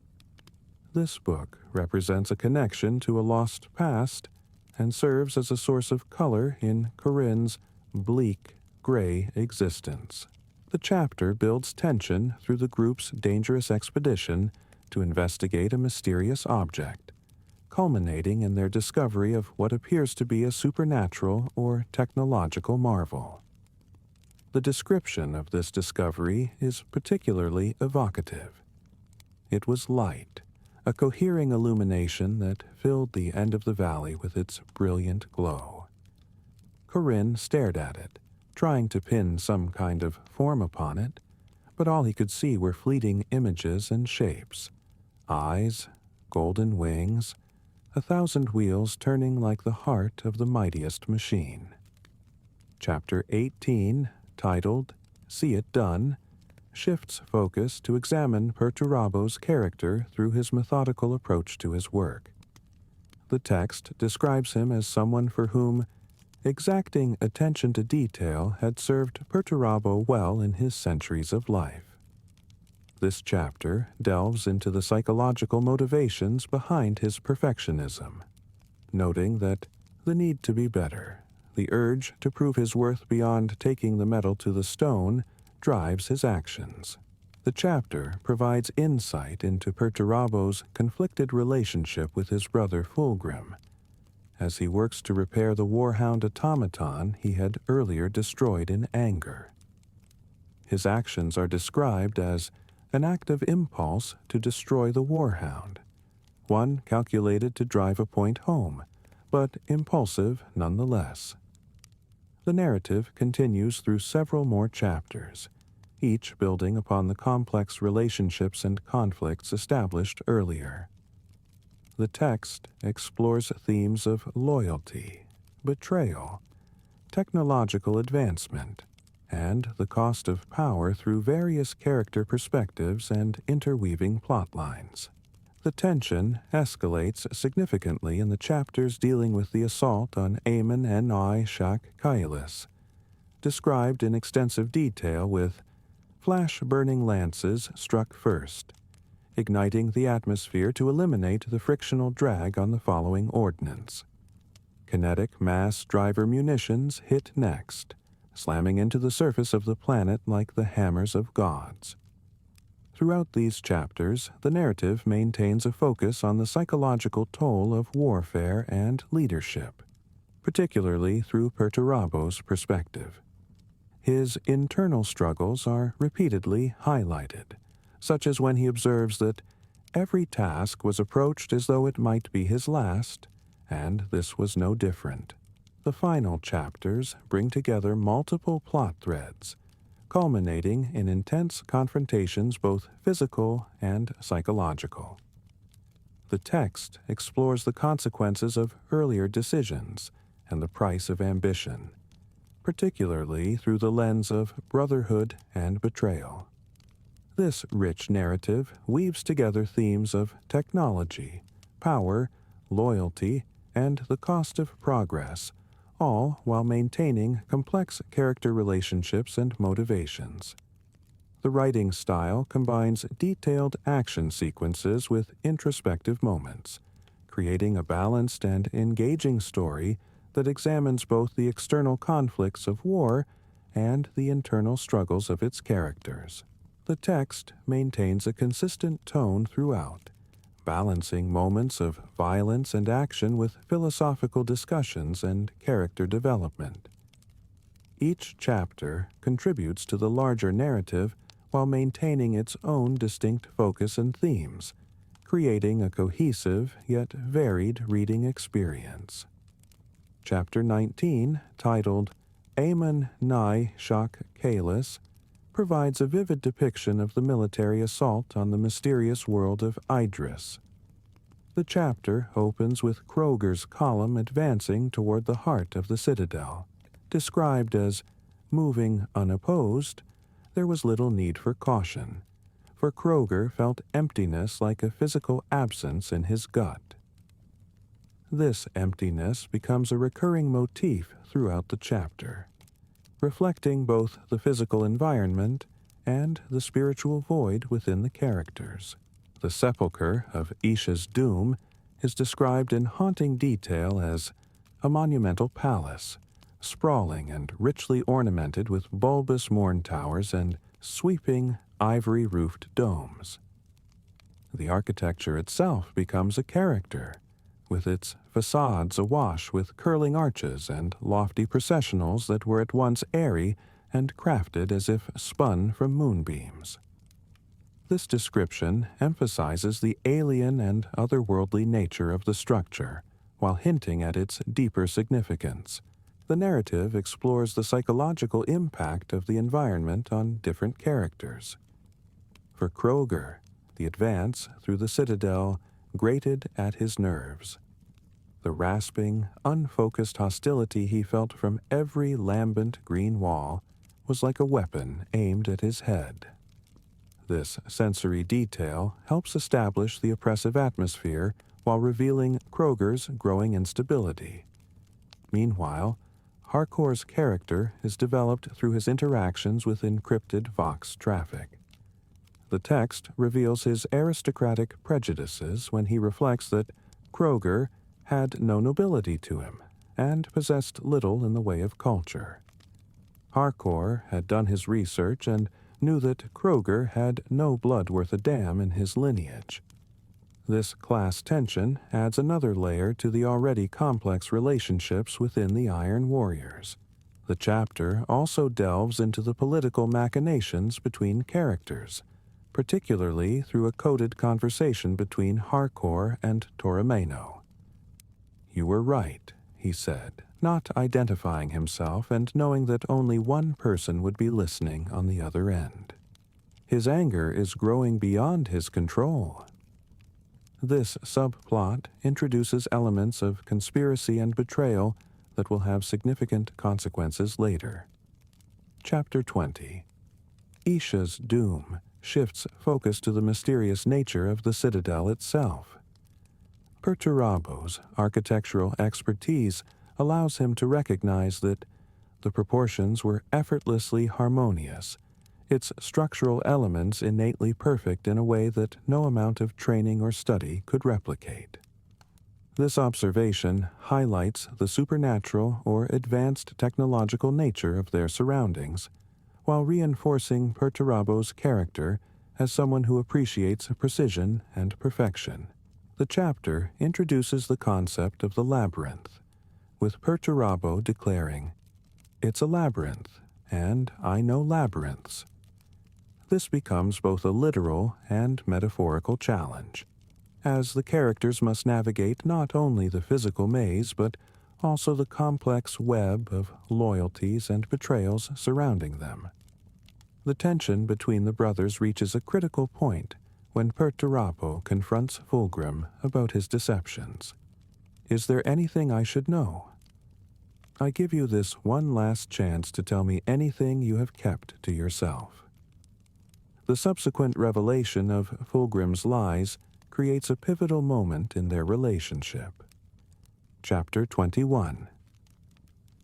This book represents a connection to a lost past and serves as a source of color in Corin's bleak, gray existence. The chapter builds tension through the group's dangerous expedition to investigate a mysterious object, culminating in their discovery of what appears to be a supernatural or technological marvel. The description of this discovery is particularly evocative. It was light, a cohering illumination that filled the end of the valley with its brilliant glow. Corin stared at it, trying to pin some kind of form upon it, but all he could see were fleeting images and shapes: eyes, golden wings, 1,000 wheels turning like the heart of the mightiest machine. Chapter 18, titled See It Done, shifts focus to examine Perturabo's character through his methodical approach to his work. The text describes him as someone for whom exacting attention to detail had served Perturabo well in his centuries of life. This chapter delves into the psychological motivations behind his perfectionism, noting that the need to be better, the urge to prove his worth beyond taking the metal to the stone, drives his actions. The chapter provides insight into Perturabo's conflicted relationship with his brother Fulgrim, as he works to repair the Warhound automaton he had earlier destroyed in anger. His actions are described as an act of impulse to destroy the Warhound, one calculated to drive a point home, but impulsive nonetheless. The narrative continues through several more chapters, each building upon the complex relationships and conflicts established earlier. The text explores themes of loyalty, betrayal, technological advancement, and the cost of power through various character perspectives and interweaving plot lines. The tension escalates significantly in the chapters dealing with the assault on Aemon N.I. Shak Kailis, described in extensive detail with flash-burning lances struck first, igniting the atmosphere to eliminate the frictional drag on the following ordnance. Kinetic mass driver munitions hit next, slamming into the surface of the planet like the hammers of gods. Throughout these chapters, the narrative maintains a focus on the psychological toll of warfare and leadership, particularly through Perturabo's perspective. His internal struggles are repeatedly highlighted, such as when he observes that every task was approached as though it might be his last, and this was no different. The final chapters bring together multiple plot threads, culminating in intense confrontations both physical and psychological. The text explores the consequences of earlier decisions and the price of ambition, particularly through the lens of brotherhood and betrayal. This rich narrative weaves together themes of technology, power, loyalty, and the cost of progress, all while maintaining complex character relationships and motivations. The writing style combines detailed action sequences with introspective moments, creating a balanced and engaging story that examines both the external conflicts of war and the internal struggles of its characters. The text maintains a consistent tone throughout, balancing moments of violence and action with philosophical discussions and character development. Each chapter contributes to the larger narrative while maintaining its own distinct focus and themes, creating a cohesive yet varied reading experience. Chapter 19, titled Aemon Nai Shock Kalis, provides a vivid depiction of the military assault on the mysterious world of Idris. The chapter opens with Kroger's column advancing toward the heart of the citadel. Described as moving unopposed, there was little need for caution, for Kroger felt emptiness like a physical absence in his gut. This emptiness becomes a recurring motif throughout the chapter, reflecting both the physical environment and the spiritual void within the characters. The sepulchre of Isha's doom is described in haunting detail as a monumental palace, sprawling and richly ornamented with bulbous morn towers and sweeping ivory-roofed domes. The architecture itself becomes a character, with its facades awash with curling arches and lofty processionals that were at once airy and crafted as if spun from moonbeams. This description emphasizes the alien and otherworldly nature of the structure, while hinting at its deeper significance. The narrative explores the psychological impact of the environment on different characters. For Kroger, the advance through the citadel grated at his nerves. The rasping, unfocused hostility he felt from every lambent green wall was like a weapon aimed at his head. This sensory detail helps establish the oppressive atmosphere while revealing Kroger's growing instability. Meanwhile, Harcourt's character is developed through his interactions with encrypted Vox traffic. The text reveals his aristocratic prejudices when he reflects that Kroger had no nobility to him and possessed little in the way of culture. Harcourt had done his research and knew that Kroger had no blood worth a damn in his lineage. This class tension adds another layer to the already complex relationships within the Iron Warriors. The chapter also delves into the political machinations between characters, particularly through a coded conversation between Harcourt and Toromeno. "You were right," he said, not identifying himself and knowing that only one person would be listening on the other end. His anger is growing beyond his control. This subplot introduces elements of conspiracy and betrayal that will have significant consequences later. Chapter 20. Isha's doom shifts focus to the mysterious nature of the citadel itself. Perturabo's architectural expertise allows him to recognize that The proportions were effortlessly harmonious, its structural elements innately perfect in a way that no amount of training or study could replicate. This observation highlights the supernatural or advanced technological nature of their surroundings, while reinforcing Perturabo's character as someone who appreciates precision and perfection. The chapter introduces the concept of the labyrinth, with Perturabo declaring, "It's a labyrinth, and I know labyrinths." This becomes both a literal and metaphorical challenge, as the characters must navigate not only the physical maze but also the complex web of loyalties and betrayals surrounding them. The tension between the brothers reaches a critical point when Perturabo confronts Fulgrim about his deceptions. "Is there anything I should know? I give you this one last chance to tell me anything you have kept to yourself." The subsequent revelation of Fulgrim's lies creates a pivotal moment in their relationship. Chapter 21.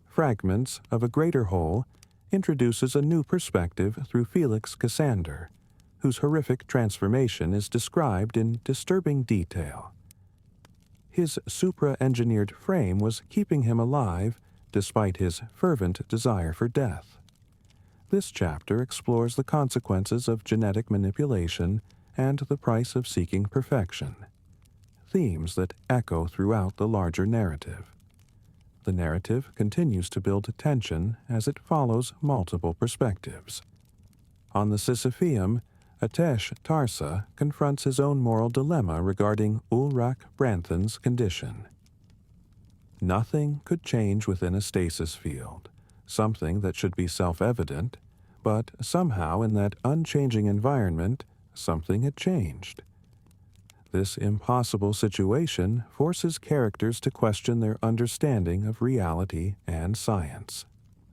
Fragments of a Greater Whole introduces a new perspective through Felix Cassander, whose horrific transformation is described in disturbing detail. His supra-engineered frame was keeping him alive despite his fervent desire for death. This chapter explores the consequences of genetic manipulation and the price of seeking perfection, themes that echo throughout the larger narrative. The narrative continues to build tension as it follows multiple perspectives. On the Sisypheum, Atesh Tarsa confronts his own moral dilemma regarding Ulrach Branthen's condition. Nothing could change within a stasis field, something that should be self-evident, but somehow in that unchanging environment, something had changed. This impossible situation forces characters to question their understanding of reality and science.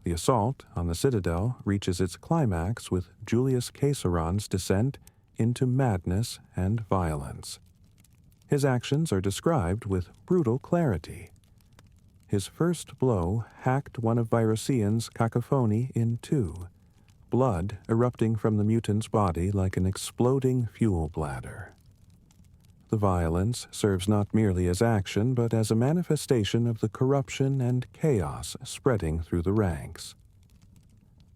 The assault on the Citadel reaches its climax with Julius Caesarion's descent into madness and violence. His actions are described with brutal clarity. His first blow hacked one of Virusian's cacophony in two, blood erupting from the mutant's body like an exploding fuel bladder. The violence serves not merely as action, but as a manifestation of the corruption and chaos spreading through the ranks.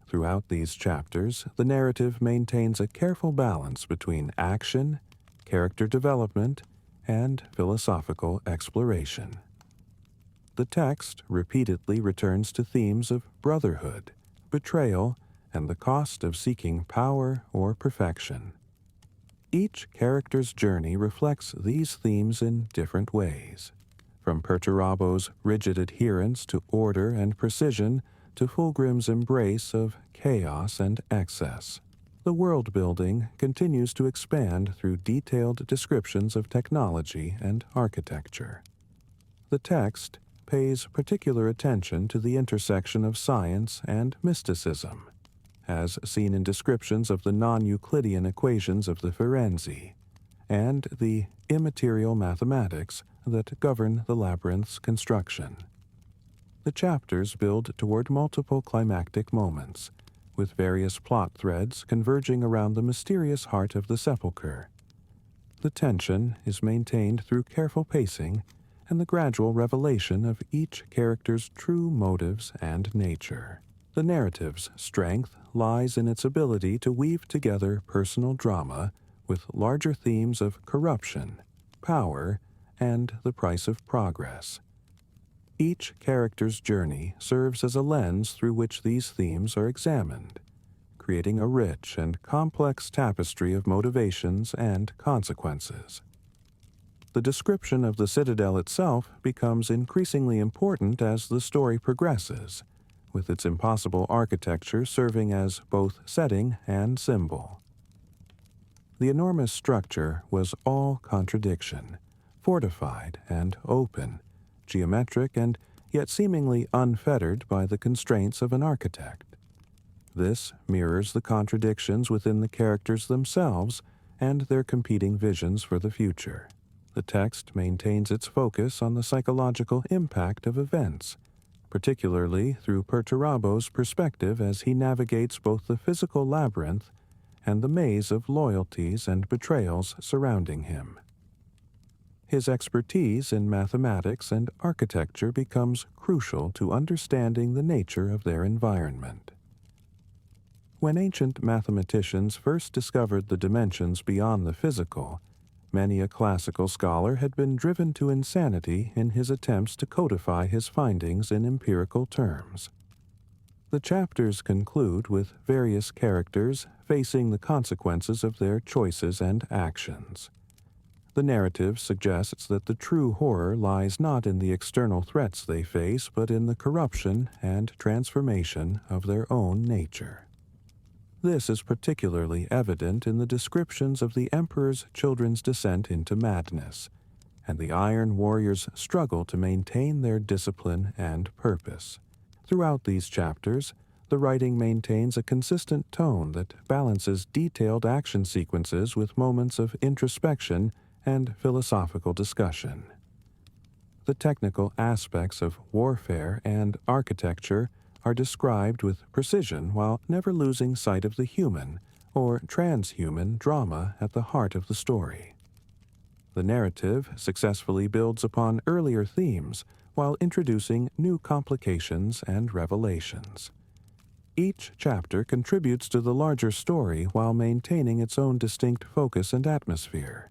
Throughout these chapters, the narrative maintains a careful balance between action, character development, and philosophical exploration. The text repeatedly returns to themes of brotherhood, betrayal, and the cost of seeking power or perfection. Each character's journey reflects these themes in different ways, from Perturabo's rigid adherence to order and precision to Fulgrim's embrace of chaos and excess. The world-building continues to expand through detailed descriptions of technology and architecture. The text pays particular attention to the intersection of science and mysticism, as seen in descriptions of the non-Euclidean equations of the Firenze, and the immaterial mathematics that govern the labyrinth's construction. The chapters build toward multiple climactic moments, with various plot threads converging around the mysterious heart of the sepulchre. The tension is maintained through careful pacing and the gradual revelation of each character's true motives and nature. The narrative's strength lies in its ability to weave together personal drama with larger themes of corruption, power, and the price of progress. Each character's journey serves as a lens through which these themes are examined, creating a rich and complex tapestry of motivations and consequences. The description of the Citadel itself becomes increasingly important as the story progresses, with its impossible architecture serving as both setting and symbol. The enormous structure was all contradiction, fortified and open, geometric and yet seemingly unfettered by the constraints of an architect. This mirrors the contradictions within the characters themselves and their competing visions for the future. The text maintains its focus on the psychological impact of events, particularly through Perturabo's perspective as he navigates both the physical labyrinth and the maze of loyalties and betrayals surrounding him. His expertise in mathematics and architecture becomes crucial to understanding the nature of their environment. When ancient mathematicians first discovered the dimensions beyond the physical, many a classical scholar had been driven to insanity in his attempts to codify his findings in empirical terms. The chapters conclude with various characters facing the consequences of their choices and actions. The narrative suggests that the true horror lies not in the external threats they face, but in the corruption and transformation of their own nature. This is particularly evident in the descriptions of the Emperor's children's descent into madness, and the Iron Warriors' struggle to maintain their discipline and purpose. Throughout these chapters, the writing maintains a consistent tone that balances detailed action sequences with moments of introspection and philosophical discussion. The technical aspects of warfare and architecture are described with precision while never losing sight of the human or transhuman drama at the heart of the story. The narrative successfully builds upon earlier themes while introducing new complications and revelations. Each chapter contributes to the larger story while maintaining its own distinct focus and atmosphere,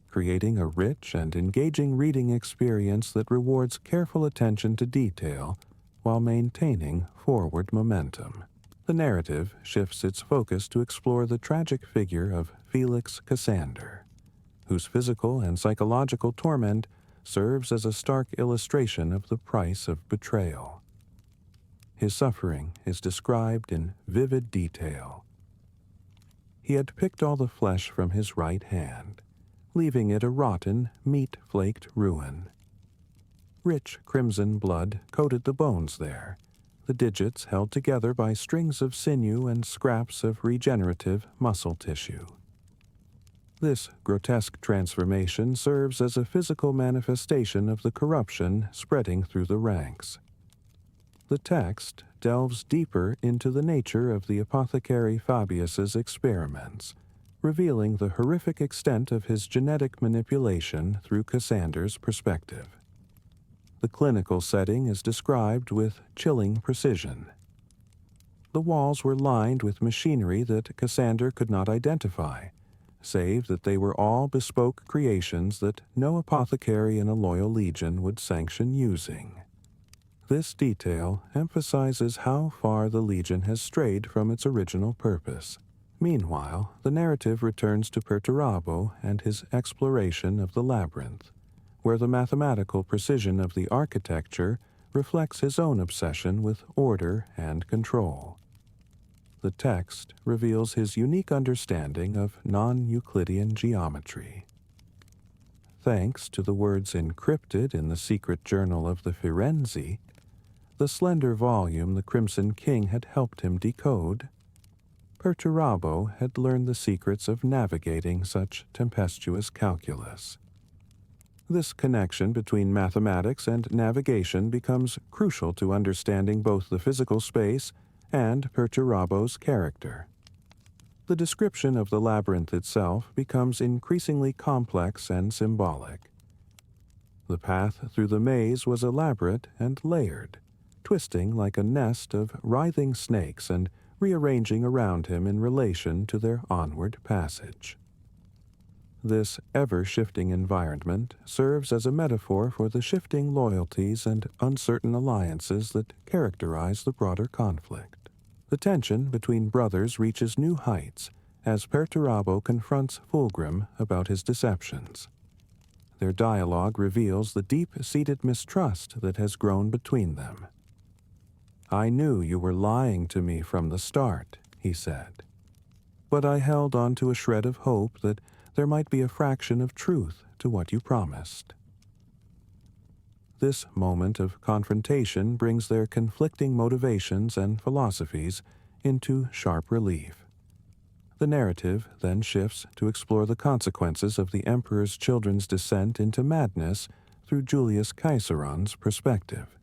creating a rich and engaging reading experience that rewards careful attention to detail while maintaining forward momentum. The narrative shifts its focus to explore the tragic figure of Felix Cassander, whose physical and psychological torment serves as a stark illustration of the price of betrayal. His suffering is described in vivid detail. He had picked all the flesh from his right hand, leaving it a rotten, meat-flaked ruin. Rich crimson blood coated the bones there, the digits held together by strings of sinew and scraps of regenerative muscle tissue. This grotesque transformation serves as a physical manifestation of the corruption spreading through the ranks. The text delves deeper into the nature of the apothecary Fabius's experiments, revealing the horrific extent of his genetic manipulation through Cassander's perspective. The clinical setting is described with chilling precision. The walls were lined with machinery that Cassander could not identify, save that they were all bespoke creations that no apothecary in a loyal legion would sanction using. This detail emphasizes how far the legion has strayed from its original purpose. Meanwhile, the narrative returns to Perturabo and his exploration of the labyrinth, where the mathematical precision of the architecture reflects his own obsession with order and control. The text reveals his unique understanding of non-Euclidean geometry. Thanks to the words encrypted in the secret journal of the Firenze, the slender volume the Crimson King had helped him decode, Perturabo had learned the secrets of navigating such tempestuous calculus. This connection between mathematics and navigation becomes crucial to understanding both the physical space and Perturabo's character. The description of the labyrinth itself becomes increasingly complex and symbolic. The path through the maze was elaborate and layered, twisting like a nest of writhing snakes and rearranging around him in relation to their onward passage. This ever-shifting environment serves as a metaphor for the shifting loyalties and uncertain alliances that characterize the broader conflict. The tension between brothers reaches new heights as Perturabo confronts Fulgrim about his deceptions. Their dialogue reveals the deep-seated mistrust that has grown between them. "I knew you were lying to me from the start," he said, "but I held on to a shred of hope that there might be a fraction of truth to what you promised." This moment of confrontation brings their conflicting motivations and philosophies into sharp relief. The narrative then shifts to explore the consequences of the Emperor's children's descent into madness through Julius Caesaron's perspective.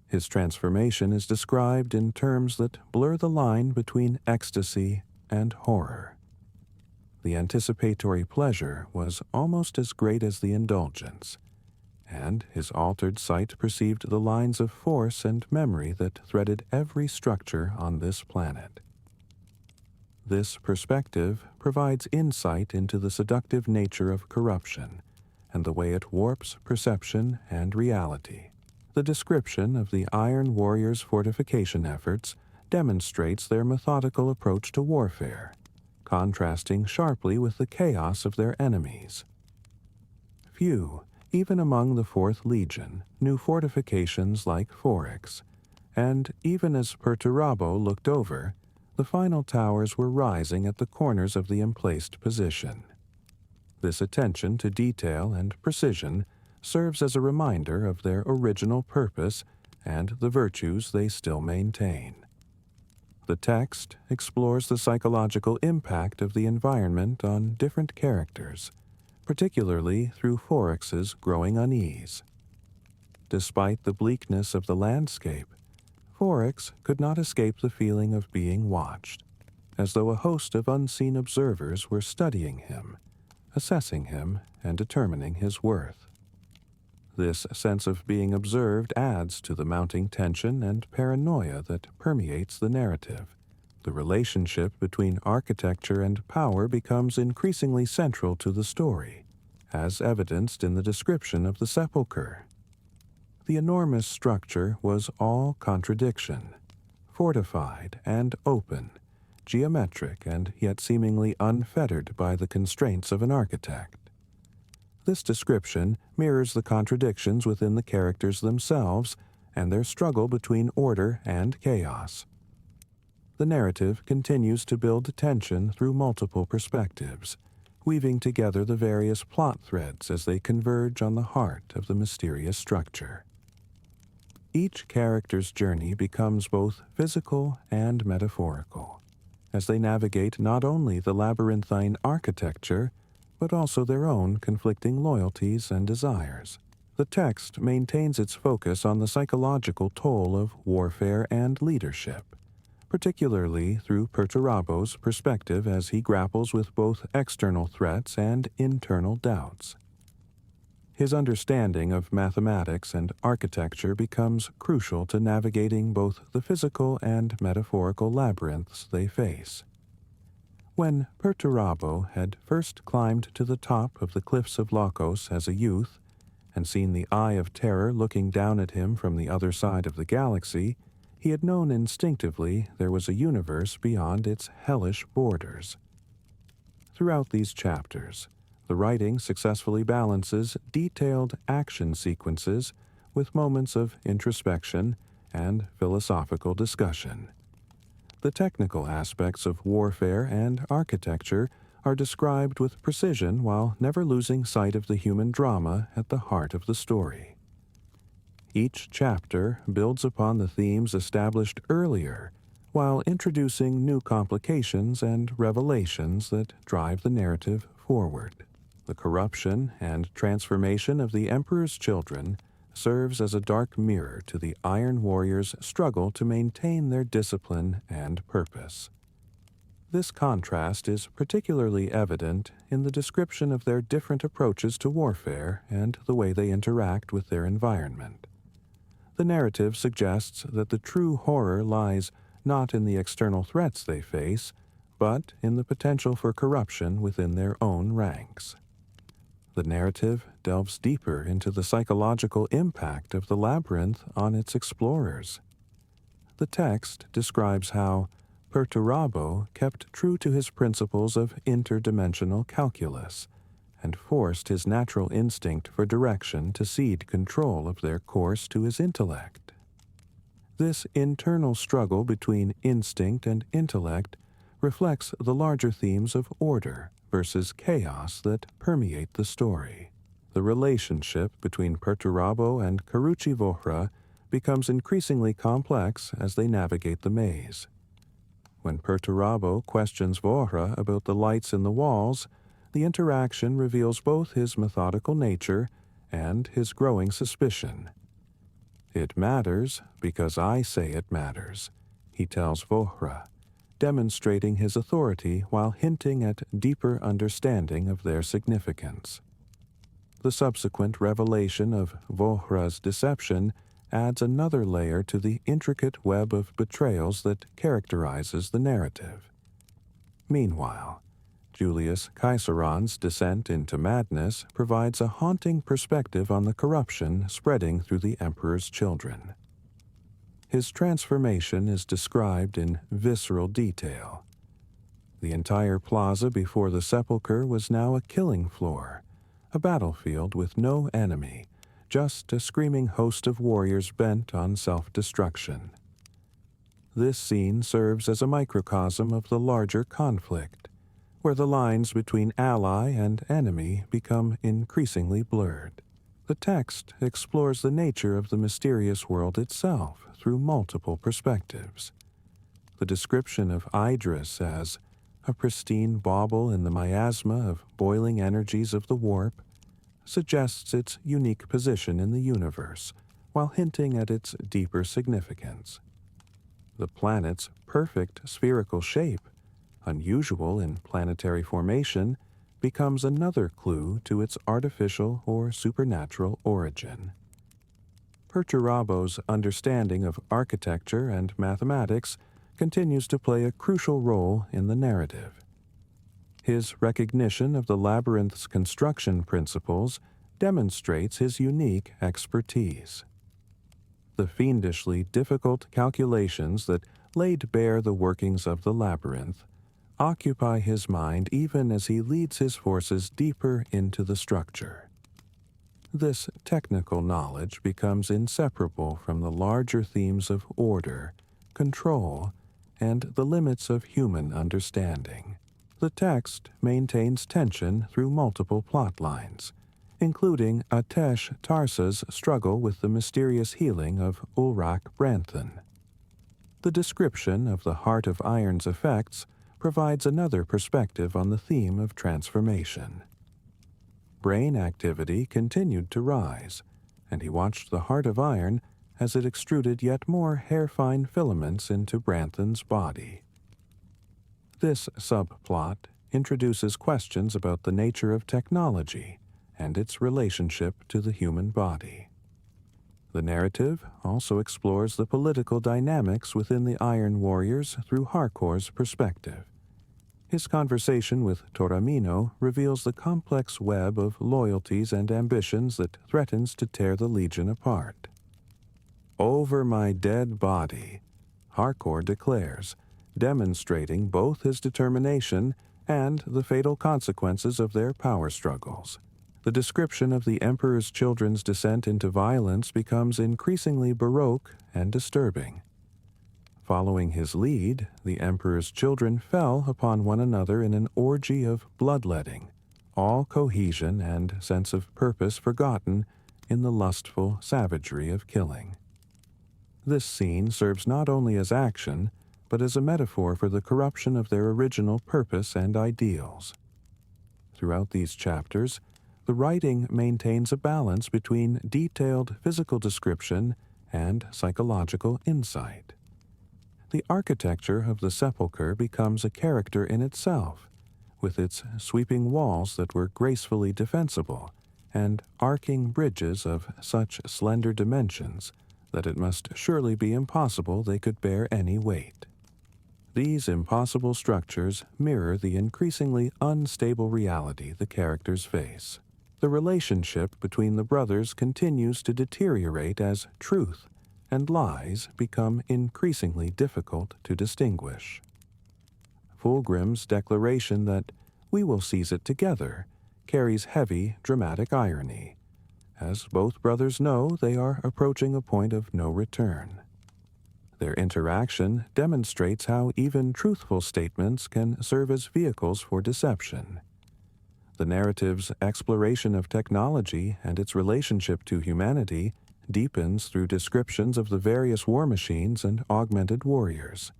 His transformation is described in terms that blur the line between ecstasy and horror. The anticipatory pleasure was almost as great as the indulgence, and his altered sight perceived the lines of force and memory that threaded every structure on this planet. This perspective provides insight into the seductive nature of corruption and the way it warps perception and reality. The description of the Iron Warriors' fortification efforts demonstrates their methodical approach to warfare, contrasting sharply with the chaos of their enemies. Few, even among the 4th Legion, knew fortifications like Forix, and even as Perturabo looked over, the final towers were rising at the corners of the emplaced position. This attention to detail and precision serves as a reminder of their original purpose and the virtues they still maintain. The text explores the psychological impact of the environment on different characters, particularly through Forix's growing unease. Despite the bleakness of the landscape, Forix could not escape the feeling of being watched, as though a host of unseen observers were studying him, assessing him, and determining his worth. This sense of being observed adds to the mounting tension and paranoia that permeates the narrative. The relationship between architecture and power becomes increasingly central to the story, as evidenced in the description of the sepulchre. The enormous structure was all contradiction, fortified and open, geometric and yet seemingly unfettered by the constraints of an architect. This description mirrors the contradictions within the characters themselves and their struggle between order and chaos. The narrative continues to build tension through multiple perspectives, weaving together the various plot threads as they converge on the heart of the mysterious structure. Each character's journey becomes both physical and metaphorical, as they navigate not only the labyrinthine architecture, but also their own conflicting loyalties and desires. The text maintains its focus on the psychological toll of warfare and leadership, particularly through Perturabo's perspective as he grapples with both external threats and internal doubts. His understanding of mathematics and architecture becomes crucial to navigating both the physical and metaphorical labyrinths they face. When Perturabo had first climbed to the top of the cliffs of Lokos as a youth, and seen the Eye of Terror looking down at him from the other side of the galaxy, he had known instinctively there was a universe beyond its hellish borders. Throughout these chapters, the writing successfully balances detailed action sequences with moments of introspection and philosophical discussion. The technical aspects of warfare and architecture are described with precision while never losing sight of the human drama at the heart of the story. Each chapter builds upon the themes established earlier while introducing new complications and revelations that drive the narrative forward. The corruption and transformation of the Emperor's children serves as a dark mirror to the Iron Warriors' struggle to maintain their discipline and purpose. This contrast is particularly evident in the description of their different approaches to warfare and the way they interact with their environment. The narrative suggests that the true horror lies not in the external threats they face, but in the potential for corruption within their own ranks. The narrative delves deeper into the psychological impact of the labyrinth on its explorers. The text describes how Perturabo kept true to his principles of interdimensional calculus and forced his natural instinct for direction to cede control of their course to his intellect. This internal struggle between instinct and intellect reflects the larger themes of order versus chaos that permeate the story. The relationship between Perturabo and Karuchi Vohra becomes increasingly complex as they navigate the maze. When Perturabo questions Vohra about the lights in the walls, the interaction reveals both his methodical nature and his growing suspicion. "It matters because I say it matters," he tells Vohra, demonstrating his authority while hinting at deeper understanding of their significance. The subsequent revelation of Vohra's deception adds another layer to the intricate web of betrayals that characterizes the narrative. Meanwhile, Julius Caesaron's descent into madness provides a haunting perspective on the corruption spreading through the Emperor's children. His transformation is described in visceral detail. The entire plaza before the sepulchre was now a killing floor, a battlefield with no enemy, just a screaming host of warriors bent on self-destruction. This scene serves as a microcosm of the larger conflict, where the lines between ally and enemy become increasingly blurred. The text explores the nature of the mysterious world itself through multiple perspectives. The description of Idris as a pristine bauble in the miasma of boiling energies of the warp suggests its unique position in the universe, while hinting at its deeper significance. The planet's perfect spherical shape, unusual in planetary formation, becomes another clue to its artificial or supernatural origin. Perturabo's understanding of architecture and mathematics continues to play a crucial role in the narrative. His recognition of the labyrinth's construction principles demonstrates his unique expertise. The fiendishly difficult calculations that laid bare the workings of the labyrinth occupy his mind even as he leads his forces deeper into the structure. This technical knowledge becomes inseparable from the larger themes of order, control, and the limits of human understanding. The text maintains tension through multiple plot lines, including Atesh Tarsa's struggle with the mysterious healing of Ulrach Branthan. The description of the Heart of Iron's effects provides another perspective on the theme of transformation. Brain activity continued to rise, and he watched the Heart of Iron as it extruded yet more hair-fine filaments into Branthan's body. This subplot introduces questions about the nature of technology and its relationship to the human body. The narrative also explores the political dynamics within the Iron Warriors through Harkor's perspective. His conversation with Toramino reveals the complex web of loyalties and ambitions that threatens to tear the Legion apart. "Over my dead body," Harkor declares, demonstrating both his determination and the fatal consequences of their power struggles. The description of the Emperor's children's descent into violence becomes increasingly baroque and disturbing. Following his lead, the Emperor's children fell upon one another in an orgy of bloodletting, all cohesion and sense of purpose forgotten in the lustful savagery of killing. This scene serves not only as action, but as a metaphor for the corruption of their original purpose and ideals. Throughout these chapters, the writing maintains a balance between detailed physical description and psychological insight. The architecture of the sepulchre becomes a character in itself, with its sweeping walls that were gracefully defensible and arcing bridges of such slender dimensions that it must surely be impossible they could bear any weight. These impossible structures mirror the increasingly unstable reality the characters face. The relationship between the brothers continues to deteriorate as truth and lies become increasingly difficult to distinguish. Fulgrim's declaration that "we will seize it together" carries heavy, dramatic irony, as both brothers know they are approaching a point of no return. Their interaction demonstrates how even truthful statements can serve as vehicles for deception. The narrative's exploration of technology and its relationship to humanity deepens through descriptions of the various war machines and augmented warriors.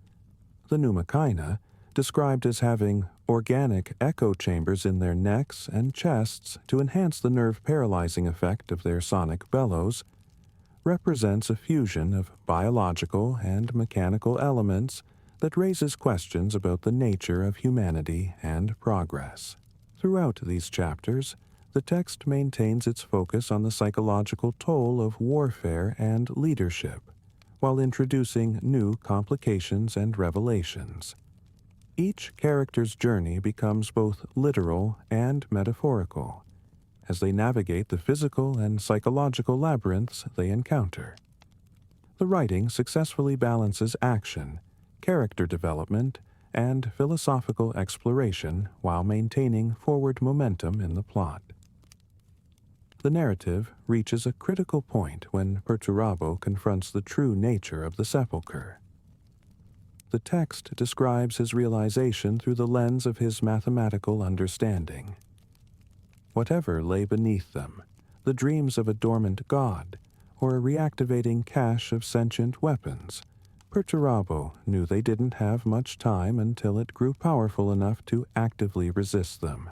The Pneumachina, described as having organic echo chambers in their necks and chests to enhance the nerve-paralyzing effect of their sonic bellows, represents a fusion of biological and mechanical elements that raises questions about the nature of humanity and progress. Throughout these chapters, the text maintains its focus on the psychological toll of warfare and leadership, while introducing new complications and revelations. Each character's journey becomes both literal and metaphorical, as they navigate the physical and psychological labyrinths they encounter. The writing successfully balances action, character development, and philosophical exploration while maintaining forward momentum in the plot. The narrative reaches a critical point when Perturabo confronts the true nature of the sepulchre. The text describes his realization through the lens of his mathematical understanding. Whatever lay beneath them, the dreams of a dormant god, or a reactivating cache of sentient weapons, Perturabo knew they didn't have much time until it grew powerful enough to actively resist them.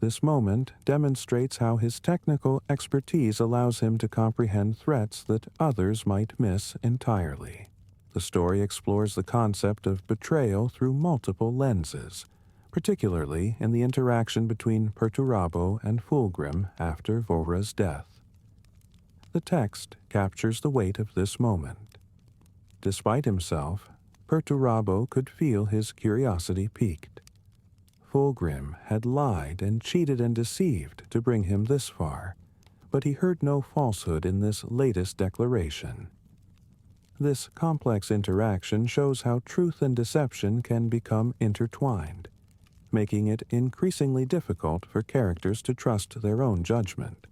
This moment demonstrates how his technical expertise allows him to comprehend threats that others might miss entirely. The story explores the concept of betrayal through multiple lenses, particularly in the interaction between Perturabo and Fulgrim after Vora's death. The text captures the weight of this moment. Despite himself, Perturabo could feel his curiosity piqued. Fulgrim had lied and cheated and deceived to bring him this far, but he heard no falsehood in this latest declaration. This complex interaction shows how truth and deception can become intertwined, making it increasingly difficult for characters to trust their own judgment.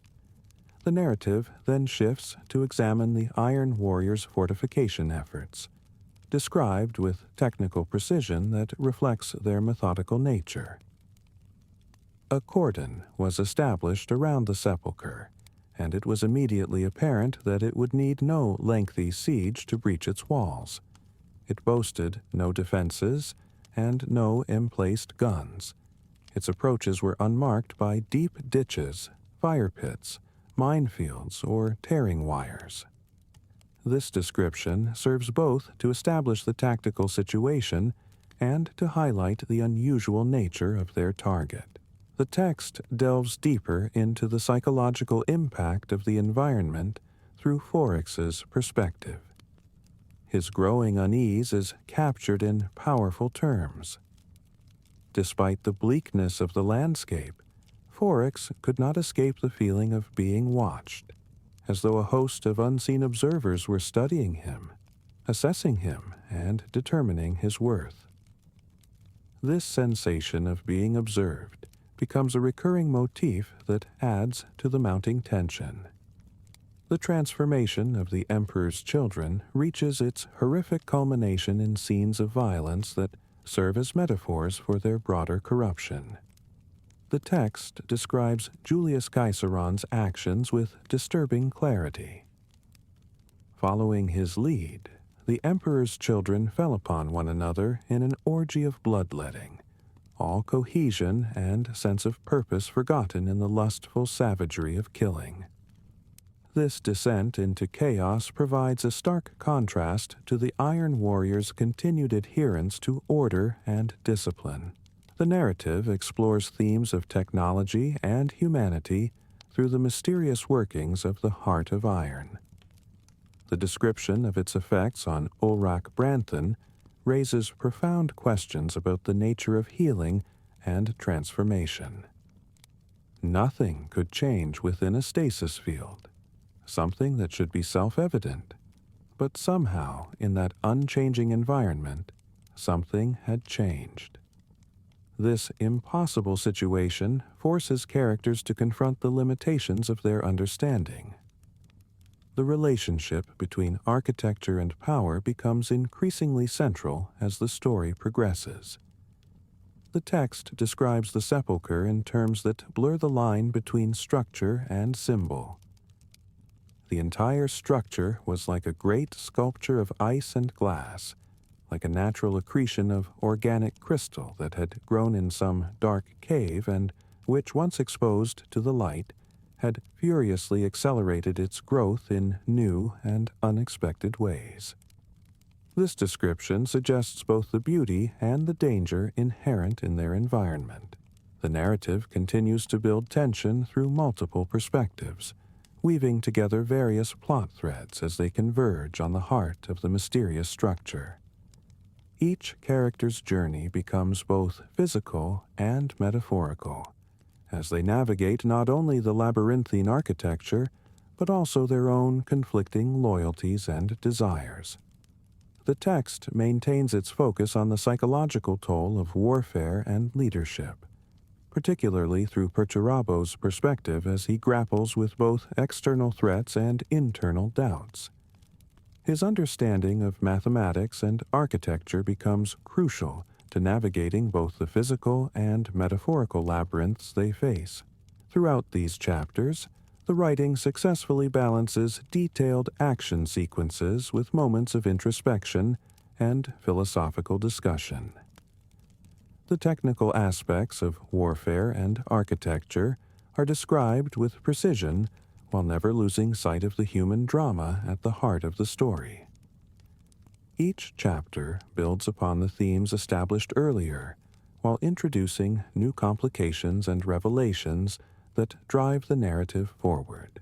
The narrative then shifts to examine the Iron Warriors' fortification efforts, described with technical precision that reflects their methodical nature. A cordon was established around the sepulchre, and it was immediately apparent that it would need no lengthy siege to breach its walls. It boasted no defenses and no emplaced guns. Its approaches were unmarked by deep ditches, fire pits, minefields, or tearing wires. This description serves both to establish the tactical situation and to highlight the unusual nature of their target. The text delves deeper into the psychological impact of the environment through Forix's perspective. His growing unease is captured in powerful terms. Despite the bleakness of the landscape, Forix could not escape the feeling of being watched, as though a host of unseen observers were studying him, assessing him, and determining his worth. This sensation of being observed becomes a recurring motif that adds to the mounting tension. The transformation of the Emperor's children reaches its horrific culmination in scenes of violence that serve as metaphors for their broader corruption. The text describes Julius Caesaron's actions with disturbing clarity. Following his lead, the Emperor's children fell upon one another in an orgy of bloodletting, all cohesion and sense of purpose forgotten in the lustful savagery of killing. This descent into chaos provides a stark contrast to the Iron Warriors' continued adherence to order and discipline. The narrative explores themes of technology and humanity through the mysterious workings of the Heart of Iron. The description of its effects on Ulrach Branthen raises profound questions about the nature of healing and transformation. Nothing could change within a stasis field, something that should be self-evident, but somehow in that unchanging environment, something had changed. This impossible situation forces characters to confront the limitations of their understanding. The relationship between architecture and power becomes increasingly central as the story progresses. The text describes the sepulchre in terms that blur the line between structure and symbol. The entire structure was like a great sculpture of ice and glass, like a natural accretion of organic crystal that had grown in some dark cave and which, once exposed to the light, had furiously accelerated its growth in new and unexpected ways. This description suggests both the beauty and the danger inherent in their environment. The narrative continues to build tension through multiple perspectives, weaving together various plot threads as they converge on the heart of the mysterious structure. Each character's journey becomes both physical and metaphorical, as they navigate not only the labyrinthine architecture, but also their own conflicting loyalties and desires. The text maintains its focus on the psychological toll of warfare and leadership, particularly through Perturabo's perspective as he grapples with both external threats and internal doubts. His understanding of mathematics and architecture becomes crucial to navigating both the physical and metaphorical labyrinths they face. Throughout these chapters, the writing successfully balances detailed action sequences with moments of introspection and philosophical discussion. The technical aspects of warfare and architecture are described with precision while never losing sight of the human drama at the heart of the story. Each chapter builds upon the themes established earlier, while introducing new complications and revelations that drive the narrative forward.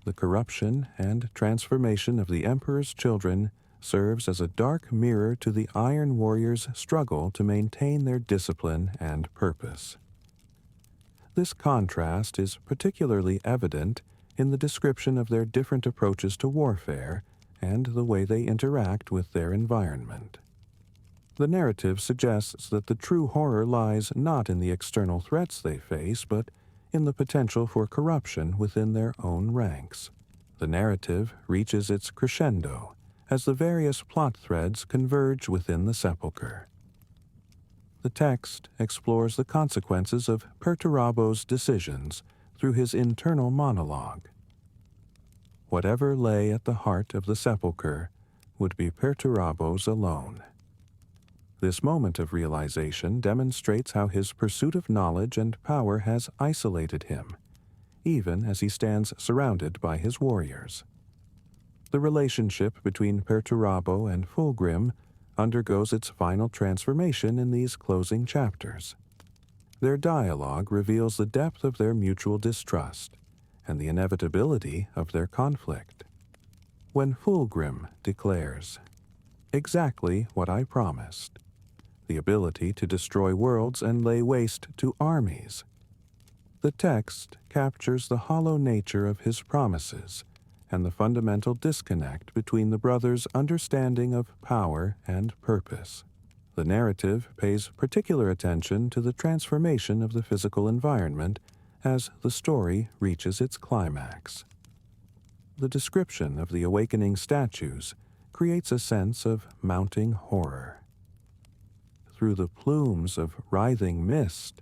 The corruption and transformation of the Emperor's children serves as a dark mirror to the Iron Warriors' struggle to maintain their discipline and purpose. This contrast is particularly evident in the description of their different approaches to warfare and the way they interact with their environment. The narrative suggests that the true horror lies not in the external threats they face, but in the potential for corruption within their own ranks. The narrative reaches its crescendo as the various plot threads converge within the sepulchre. The text explores the consequences of Perturabo's decisions through his internal monologue. Whatever lay at the heart of the sepulchre would be Perturabo's alone. This moment of realization demonstrates how his pursuit of knowledge and power has isolated him, even as he stands surrounded by his warriors. The relationship between Perturabo and Fulgrim undergoes its final transformation in these closing chapters. Their dialogue reveals the depth of their mutual distrust and the inevitability of their conflict. When Fulgrim declares, "Exactly what I promised," the ability to destroy worlds and lay waste to armies, the text captures the hollow nature of his promises and the fundamental disconnect between the brothers' understanding of power and purpose. The narrative pays particular attention to the transformation of the physical environment as the story reaches its climax. The description of the awakening statues creates a sense of mounting horror. Through the plumes of writhing mist,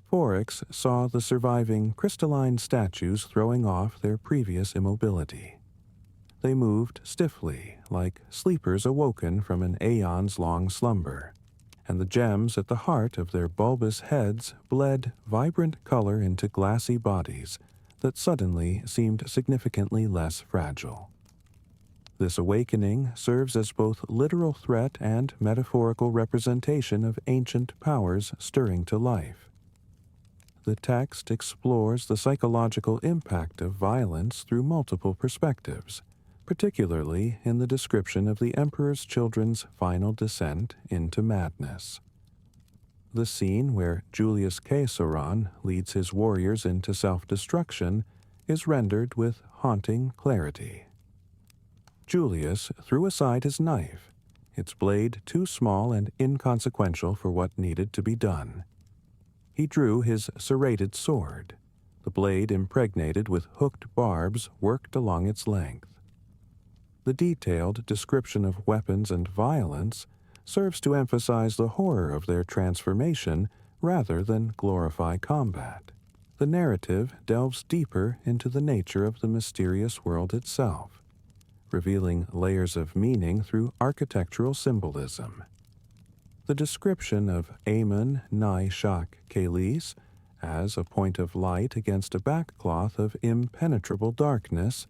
Foryx saw the surviving crystalline statues throwing off their previous immobility. They moved stiffly, like sleepers awoken from an aeons-long slumber, and the gems at the heart of their bulbous heads bled vibrant color into glassy bodies that suddenly seemed significantly less fragile. This awakening serves as both literal threat and metaphorical representation of ancient powers stirring to life. The text explores the psychological impact of violence through multiple perspectives, particularly in the description of the Emperor's children's final descent into madness. The scene where Julius Caesaron leads his warriors into self-destruction is rendered with haunting clarity. Julius threw aside his knife, its blade too small and inconsequential for what needed to be done. He drew his serrated sword, the blade impregnated with hooked barbs worked along its length. The detailed description of weapons and violence serves to emphasize the horror of their transformation rather than glorify combat. The narrative delves deeper into the nature of the mysterious world itself, revealing layers of meaning through architectural symbolism. The description of Amon Nai Shak Kalis as a point of light against a backcloth of impenetrable darkness,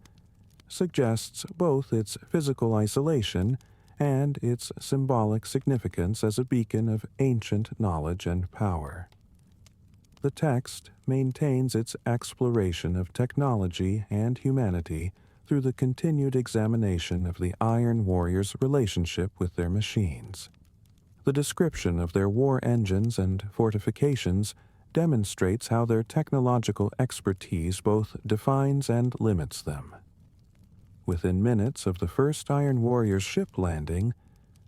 suggests both its physical isolation and its symbolic significance as a beacon of ancient knowledge and power. The text maintains its exploration of technology and humanity through the continued examination of the Iron Warriors' relationship with their machines. The description of their war engines and fortifications demonstrates how their technological expertise both defines and limits them. Within minutes of the first Iron Warriors ship landing,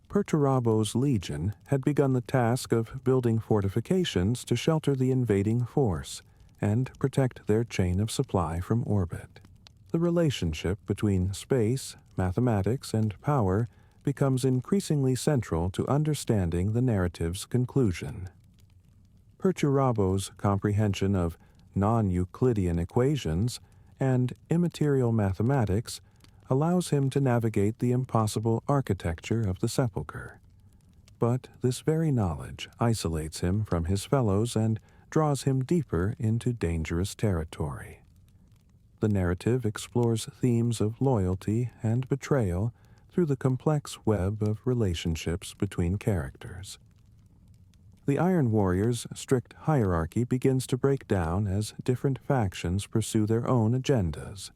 Perturabo's legion had begun the task of building fortifications to shelter the invading force and protect their chain of supply from orbit. The relationship between space, mathematics, and power becomes increasingly central to understanding the narrative's conclusion. Perturabo's comprehension of non-Euclidean equations and immaterial mathematics allows him to navigate the impossible architecture of the sepulchre. But this very knowledge isolates him from his fellows and draws him deeper into dangerous territory. The narrative explores themes of loyalty and betrayal through the complex web of relationships between characters. The Iron Warriors' strict hierarchy begins to break down as different factions pursue their own agendas,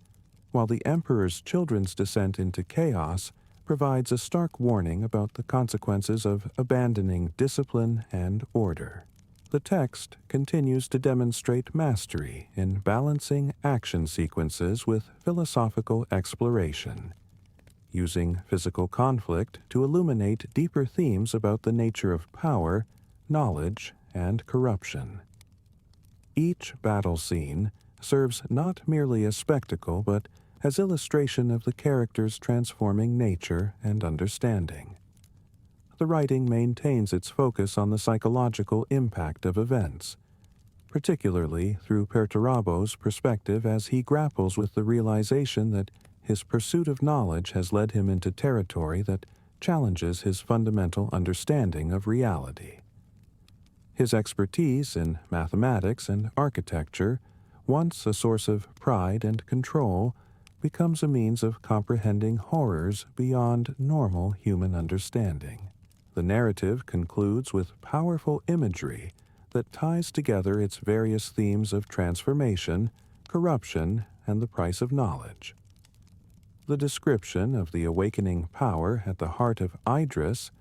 while the Emperor's children's descent into chaos provides a stark warning about the consequences of abandoning discipline and order. The text continues to demonstrate mastery in balancing action sequences with philosophical exploration, using physical conflict to illuminate deeper themes about the nature of power, knowledge, and corruption. Each battle scene serves not merely as spectacle but as illustration of the character's transforming nature and understanding. The writing maintains its focus on the psychological impact of events, particularly through Perturabo's perspective as he grapples with the realization that his pursuit of knowledge has led him into territory that challenges his fundamental understanding of reality. His expertise in mathematics and architecture, once a source of pride and control, becomes a means of comprehending horrors beyond normal human understanding. The narrative concludes with powerful imagery that ties together its various themes of transformation, corruption, and the price of knowledge. The description of the awakening power at the heart of Idris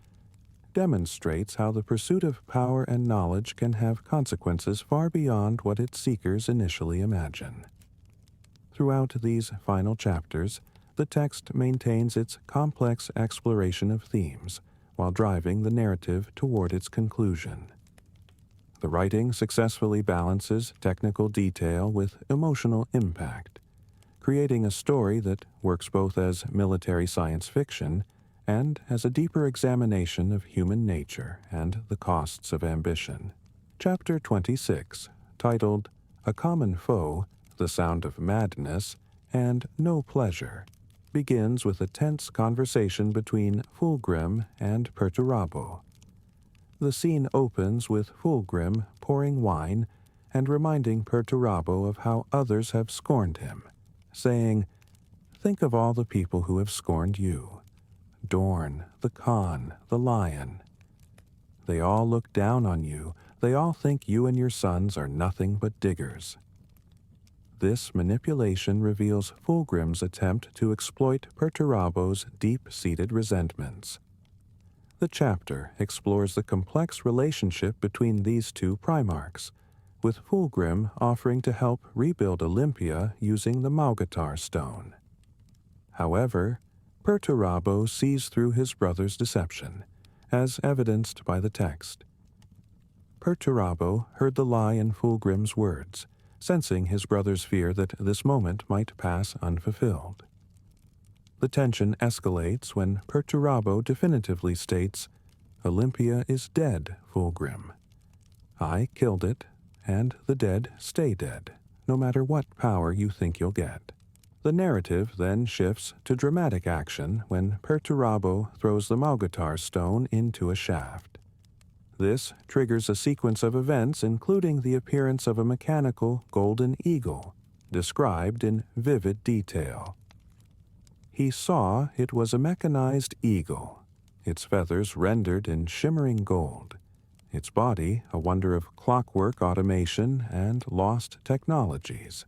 demonstrates how the pursuit of power and knowledge can have consequences far beyond what its seekers initially imagine. Throughout these final chapters, the text maintains its complex exploration of themes while driving the narrative toward its conclusion. The writing successfully balances technical detail with emotional impact, creating a story that works both as military science fiction and as a deeper examination of human nature and the costs of ambition. Chapter 26, titled A Common Foe, The Sound of Madness, and No Pleasure, begins with a tense conversation between Fulgrim and Perturabo. The scene opens with Fulgrim pouring wine and reminding Perturabo of how others have scorned him, saying, "Think of all the people who have scorned you. Dorn, the Khan, the Lion. They all look down on you. They all think you and your sons are nothing but diggers." This manipulation reveals Fulgrim's attempt to exploit Perturabo's deep-seated resentments. The chapter explores the complex relationship between these two Primarchs, with Fulgrim offering to help rebuild Olympia using the Maugatar stone. However, Perturabo sees through his brother's deception, as evidenced by the text. Perturabo heard the lie in Fulgrim's words, sensing his brother's fear that this moment might pass unfulfilled. The tension escalates when Perturabo definitively states, "Olympia is dead, Fulgrim. I killed it, and the dead stay dead, no matter what power you think you'll get." The narrative then shifts to dramatic action when Perturabo throws the Maugatar stone into a shaft. This triggers a sequence of events including the appearance of a mechanical golden eagle, described in vivid detail. He saw it was a mechanized eagle, its feathers rendered in shimmering gold, its body a wonder of clockwork automation and lost technologies.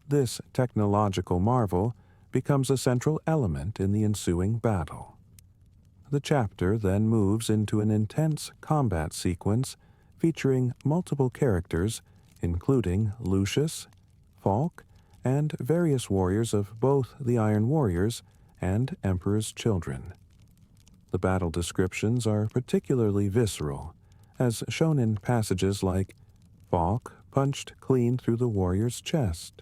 This technological marvel becomes a central element in the ensuing battle. The chapter then moves into an intense combat sequence featuring multiple characters, including Lucius, Falk, and various warriors of both the Iron Warriors and Emperor's Children. The battle descriptions are particularly visceral, as shown in passages like Falk punched clean through the warrior's chest,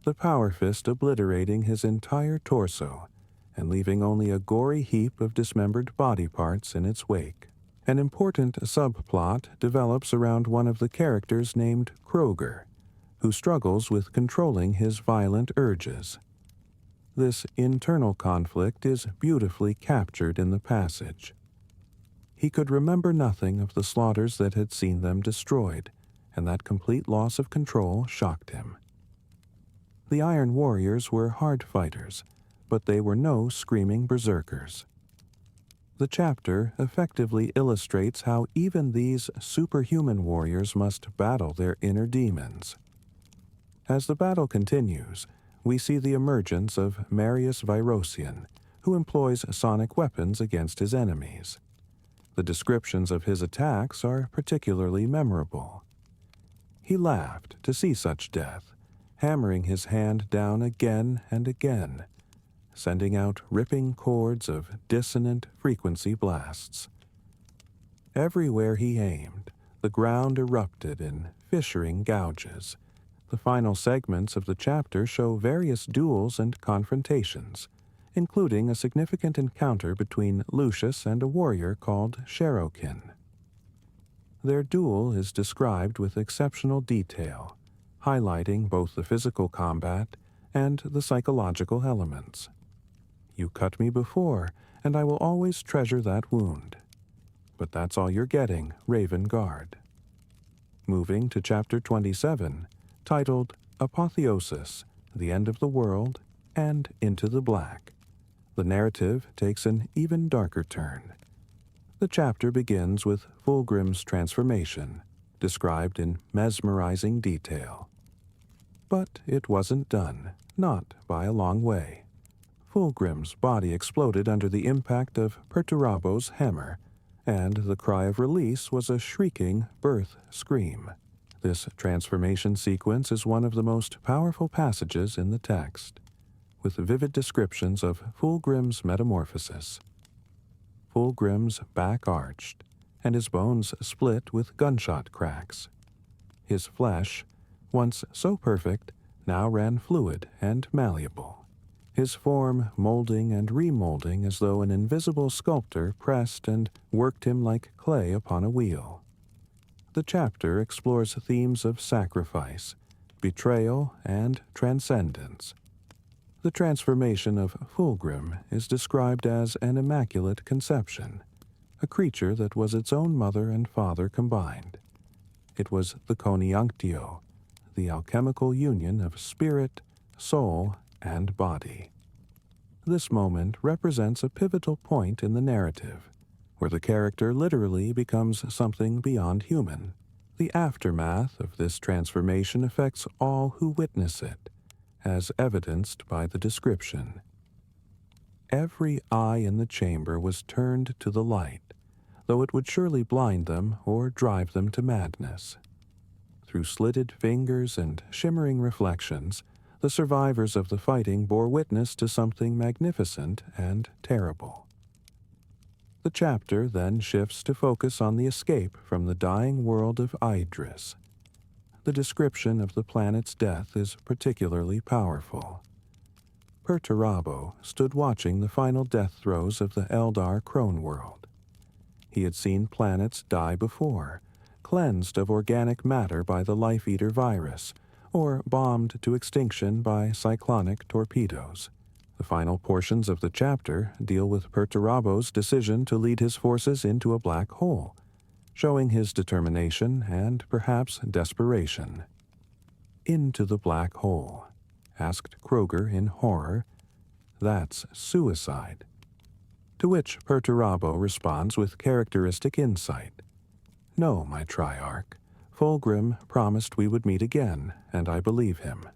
the power fist obliterating his entire torso and leaving only a gory heap of dismembered body parts in its wake. An important subplot develops around one of the characters named Kroger, who struggles with controlling his violent urges. This internal conflict is beautifully captured in the passage. He could remember nothing of the slaughters that had seen them destroyed, and that complete loss of control shocked him. The Iron Warriors were hard fighters, but they were no screaming berserkers. The chapter effectively illustrates how even these superhuman warriors must battle their inner demons. As the battle continues, we see the emergence of Marius Virosian, who employs sonic weapons against his enemies. The descriptions of his attacks are particularly memorable. He laughed to see such death, hammering his hand down again and again, sending out ripping chords of dissonant frequency blasts. Everywhere he aimed, the ground erupted in fissuring gouges. The final segments of the chapter show various duels and confrontations, including a significant encounter between Lucius and a warrior called Sherokin. Their duel is described with exceptional detail, highlighting both the physical combat and the psychological elements. You cut me before, and I will always treasure that wound. But that's all you're getting, Raven Guard. Moving to Chapter 27, titled Apotheosis, the End of the World, and Into the Black, the narrative takes an even darker turn. The chapter begins with Fulgrim's transformation, described in mesmerizing detail. But it wasn't done, not by a long way. Fulgrim's body exploded under the impact of Perturabo's hammer, and the cry of release was a shrieking birth scream. This transformation sequence is one of the most powerful passages in the text, with vivid descriptions of Fulgrim's metamorphosis. Fulgrim's back arched, and his bones split with gunshot cracks. His flesh, once so perfect, now ran fluid and malleable, his form molding and remolding as though an invisible sculptor pressed and worked him like clay upon a wheel. The chapter explores themes of sacrifice, betrayal, and transcendence. The transformation of Fulgrim is described as an immaculate conception, a creature that was its own mother and father combined. It was the coniunctio, the alchemical union of spirit, soul, and body. This moment represents a pivotal point in the narrative, where the character literally becomes something beyond human. The aftermath of this transformation affects all who witness it, as evidenced by the description. Every eye in the chamber was turned to the light, though it would surely blind them or drive them to madness. Through slitted fingers and shimmering reflections, the survivors of the fighting bore witness to something magnificent and terrible. The chapter then shifts to focus on the escape from the dying world of Idris. The description of the planet's death is particularly powerful. Perturabo stood watching the final death throes of the Eldar crone world. He had seen planets die before, cleansed of organic matter by the life-eater virus, or bombed to extinction by cyclonic torpedoes. The final portions of the chapter deal with Perturabo's decision to lead his forces into a black hole, showing his determination and perhaps desperation. "Into the black hole?" asked Kroger in horror. "That's suicide." To which Perturabo responds with characteristic insight. "No, my Triarch. Fulgrim promised we would meet again, and I believe him.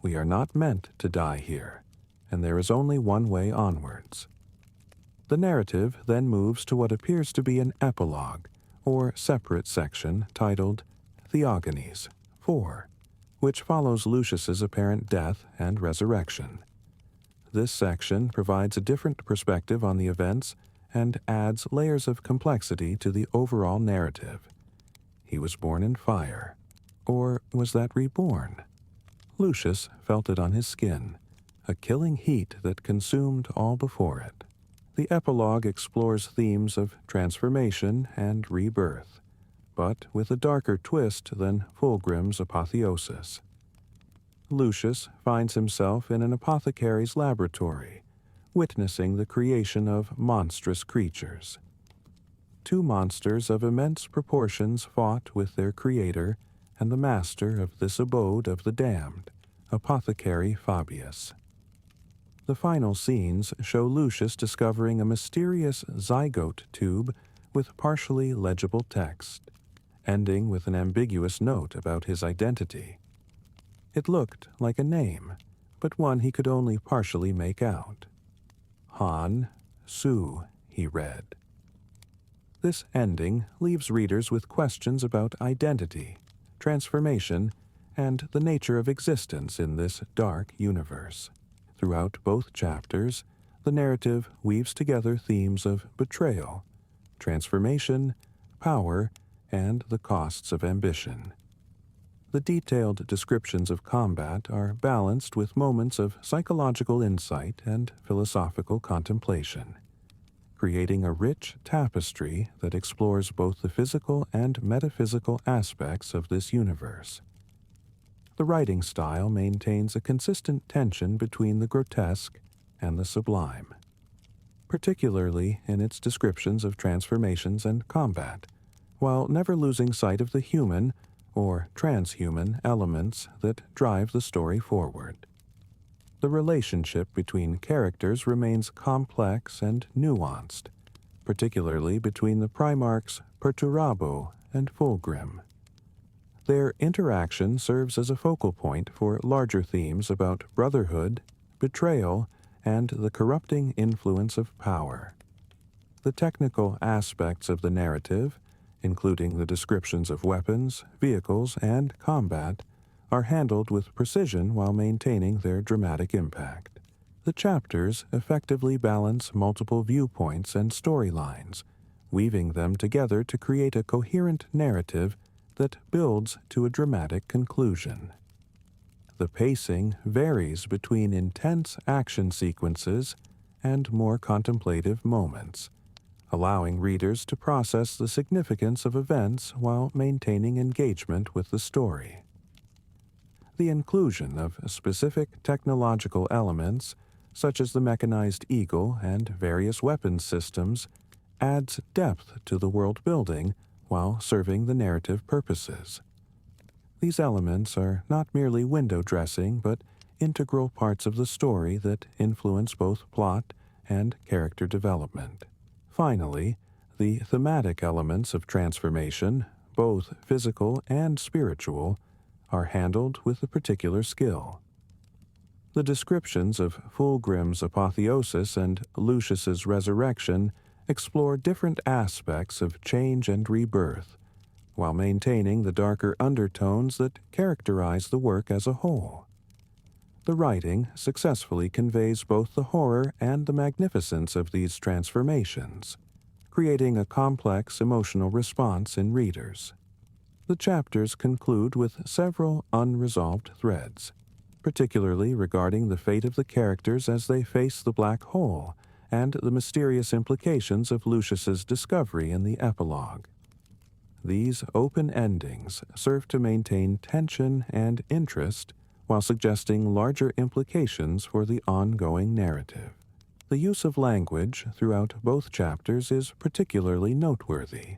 We are not meant to die here, and there is only one way onwards." The narrative then moves to what appears to be an epilogue, or separate section titled Theogonies 4, which follows Lucius's apparent death and resurrection. This section provides a different perspective on the events and adds layers of complexity to the overall narrative. He was born in fire. Or was that reborn? Lucius felt it on his skin, a killing heat that consumed all before it. The epilogue explores themes of transformation and rebirth, but with a darker twist than Fulgrim's apotheosis. Lucius finds himself in an apothecary's laboratory, witnessing the creation of monstrous creatures. Two monsters of immense proportions fought with their creator and the master of this abode of the damned, Apothecary Fabius. The final scenes show Lucius discovering a mysterious zygote tube with partially legible text, ending with an ambiguous note about his identity. It looked like a name, but one he could only partially make out. Han Su, he read. This ending leaves readers with questions about identity, transformation, and the nature of existence in this dark universe. Throughout both chapters, the narrative weaves together themes of betrayal, transformation, power, and the costs of ambition. The detailed descriptions of combat are balanced with moments of psychological insight and philosophical contemplation, creating a rich tapestry that explores both the physical and metaphysical aspects of this universe. The writing style maintains a consistent tension between the grotesque and the sublime, particularly in its descriptions of transformations and combat, while never losing sight of the human or transhuman elements that drive the story forward. The relationship between characters remains complex and nuanced, particularly between the Primarchs Perturabo and Fulgrim. Their interaction serves as a focal point for larger themes about brotherhood, betrayal, and the corrupting influence of power. The technical aspects of the narrative, including the descriptions of weapons, vehicles, and combat, are handled with precision while maintaining their dramatic impact. The chapters effectively balance multiple viewpoints and storylines, weaving them together to create a coherent narrative that builds to a dramatic conclusion. The pacing varies between intense action sequences and more contemplative moments, allowing readers to process the significance of events while maintaining engagement with the story. The inclusion of specific technological elements, such as the mechanized eagle and various weapons systems, adds depth to the world building while serving the narrative purposes. These elements are not merely window dressing, but integral parts of the story that influence both plot and character development. Finally, the thematic elements of transformation, both physical and spiritual, are handled with a particular skill. The descriptions of Fulgrim's apotheosis and Lucius's resurrection explore different aspects of change and rebirth, while maintaining the darker undertones that characterize the work as a whole. The writing successfully conveys both the horror and the magnificence of these transformations, creating a complex emotional response in readers. The chapters conclude with several unresolved threads, particularly regarding the fate of the characters as they face the black hole and the mysterious implications of Lucius's discovery in the epilogue. These open endings serve to maintain tension and interest while suggesting larger implications for the ongoing narrative. The use of language throughout both chapters is particularly noteworthy.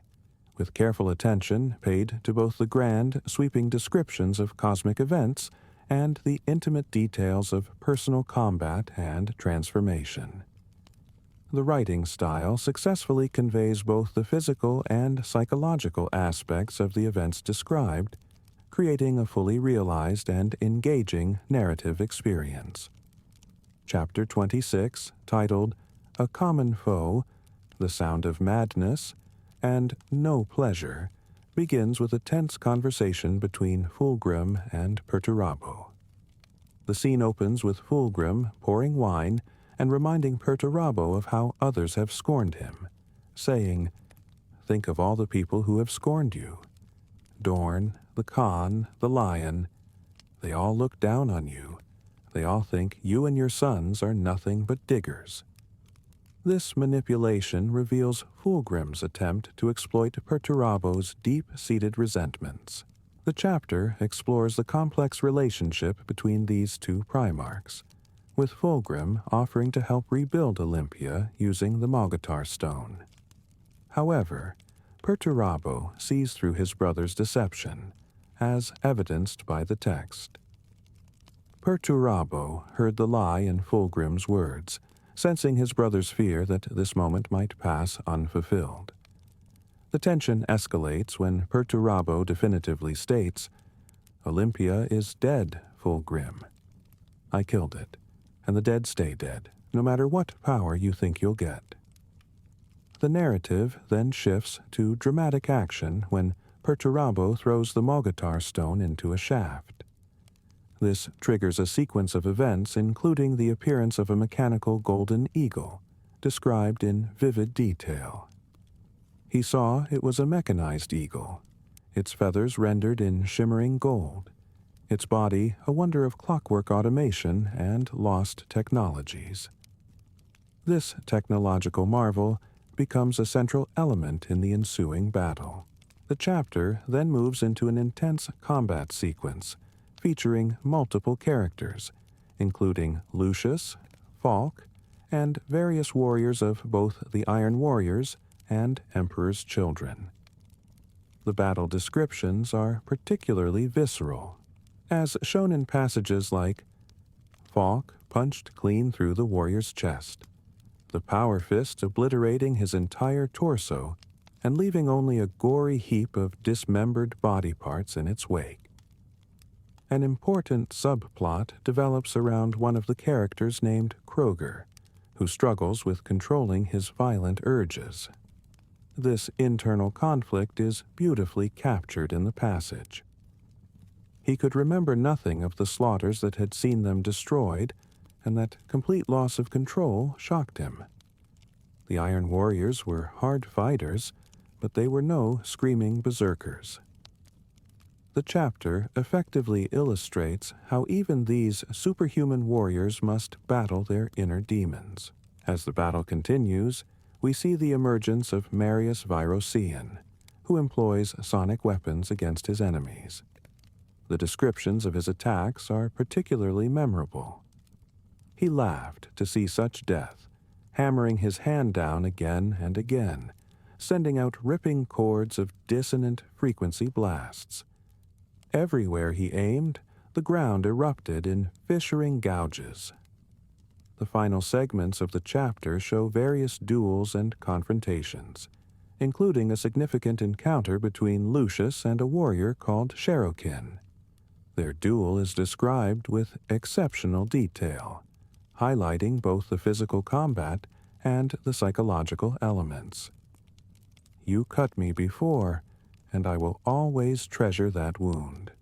with careful attention paid to both the grand, sweeping descriptions of cosmic events and the intimate details of personal combat and transformation. The writing style successfully conveys both the physical and psychological aspects of the events described, creating a fully realized and engaging narrative experience. Chapter 26, titled A Common Foe, The Sound of Madness, and No Pleasure, begins with a tense conversation between Fulgrim and Perturabo. The scene opens with Fulgrim pouring wine and reminding Perturabo of how others have scorned him, saying, "Think of all the people who have scorned you. Dorn, the Khan, the Lion, they all look down on you. They all think you and your sons are nothing but diggers." This manipulation reveals Fulgrim's attempt to exploit Perturabo's deep-seated resentments. The chapter explores the complex relationship between these two Primarchs, with Fulgrim offering to help rebuild Olympia using the Mogatar stone. However, Perturabo sees through his brother's deception, as evidenced by the text. Perturabo heard the lie in Fulgrim's words, sensing his brother's fear that this moment might pass unfulfilled. The tension escalates when Perturabo definitively states, "Olympia is dead, Fulgrim. I killed it, and the dead stay dead, no matter what power you think you'll get." The narrative then shifts to dramatic action when Perturabo throws the Mogatar stone into a shaft. This triggers a sequence of events including the appearance of a mechanical golden eagle, described in vivid detail. He saw it was a mechanized eagle, its feathers rendered in shimmering gold, its body a wonder of clockwork automation and lost technologies. This technological marvel becomes a central element in the ensuing battle. The chapter then moves into an intense combat sequence, featuring multiple characters, including Lucius, Falk, and various warriors of both the Iron Warriors and Emperor's Children. The battle descriptions are particularly visceral, as shown in passages like, "Falk punched clean through the warrior's chest, the power fist obliterating his entire torso and leaving only a gory heap of dismembered body parts in its wake." An important subplot develops around one of the characters named Kroger, who struggles with controlling his violent urges. This internal conflict is beautifully captured in the passage. He could remember nothing of the slaughters that had seen them destroyed, and that complete loss of control shocked him. The Iron Warriors were hard fighters, but they were no screaming berserkers. The chapter effectively illustrates how even these superhuman warriors must battle their inner demons. As the battle continues, we see the emergence of Marius Virosian, who employs sonic weapons against his enemies. The descriptions of his attacks are particularly memorable. He laughed to see such death, hammering his hand down again and again, sending out ripping chords of dissonant frequency blasts. Everywhere he aimed, the ground erupted in fissuring gouges. The final segments of the chapter show various duels and confrontations, including a significant encounter between Lucius and a warrior called Sherokin. Their duel is described with exceptional detail, highlighting both the physical combat and the psychological elements. "You cut me before, and I will always treasure that wound.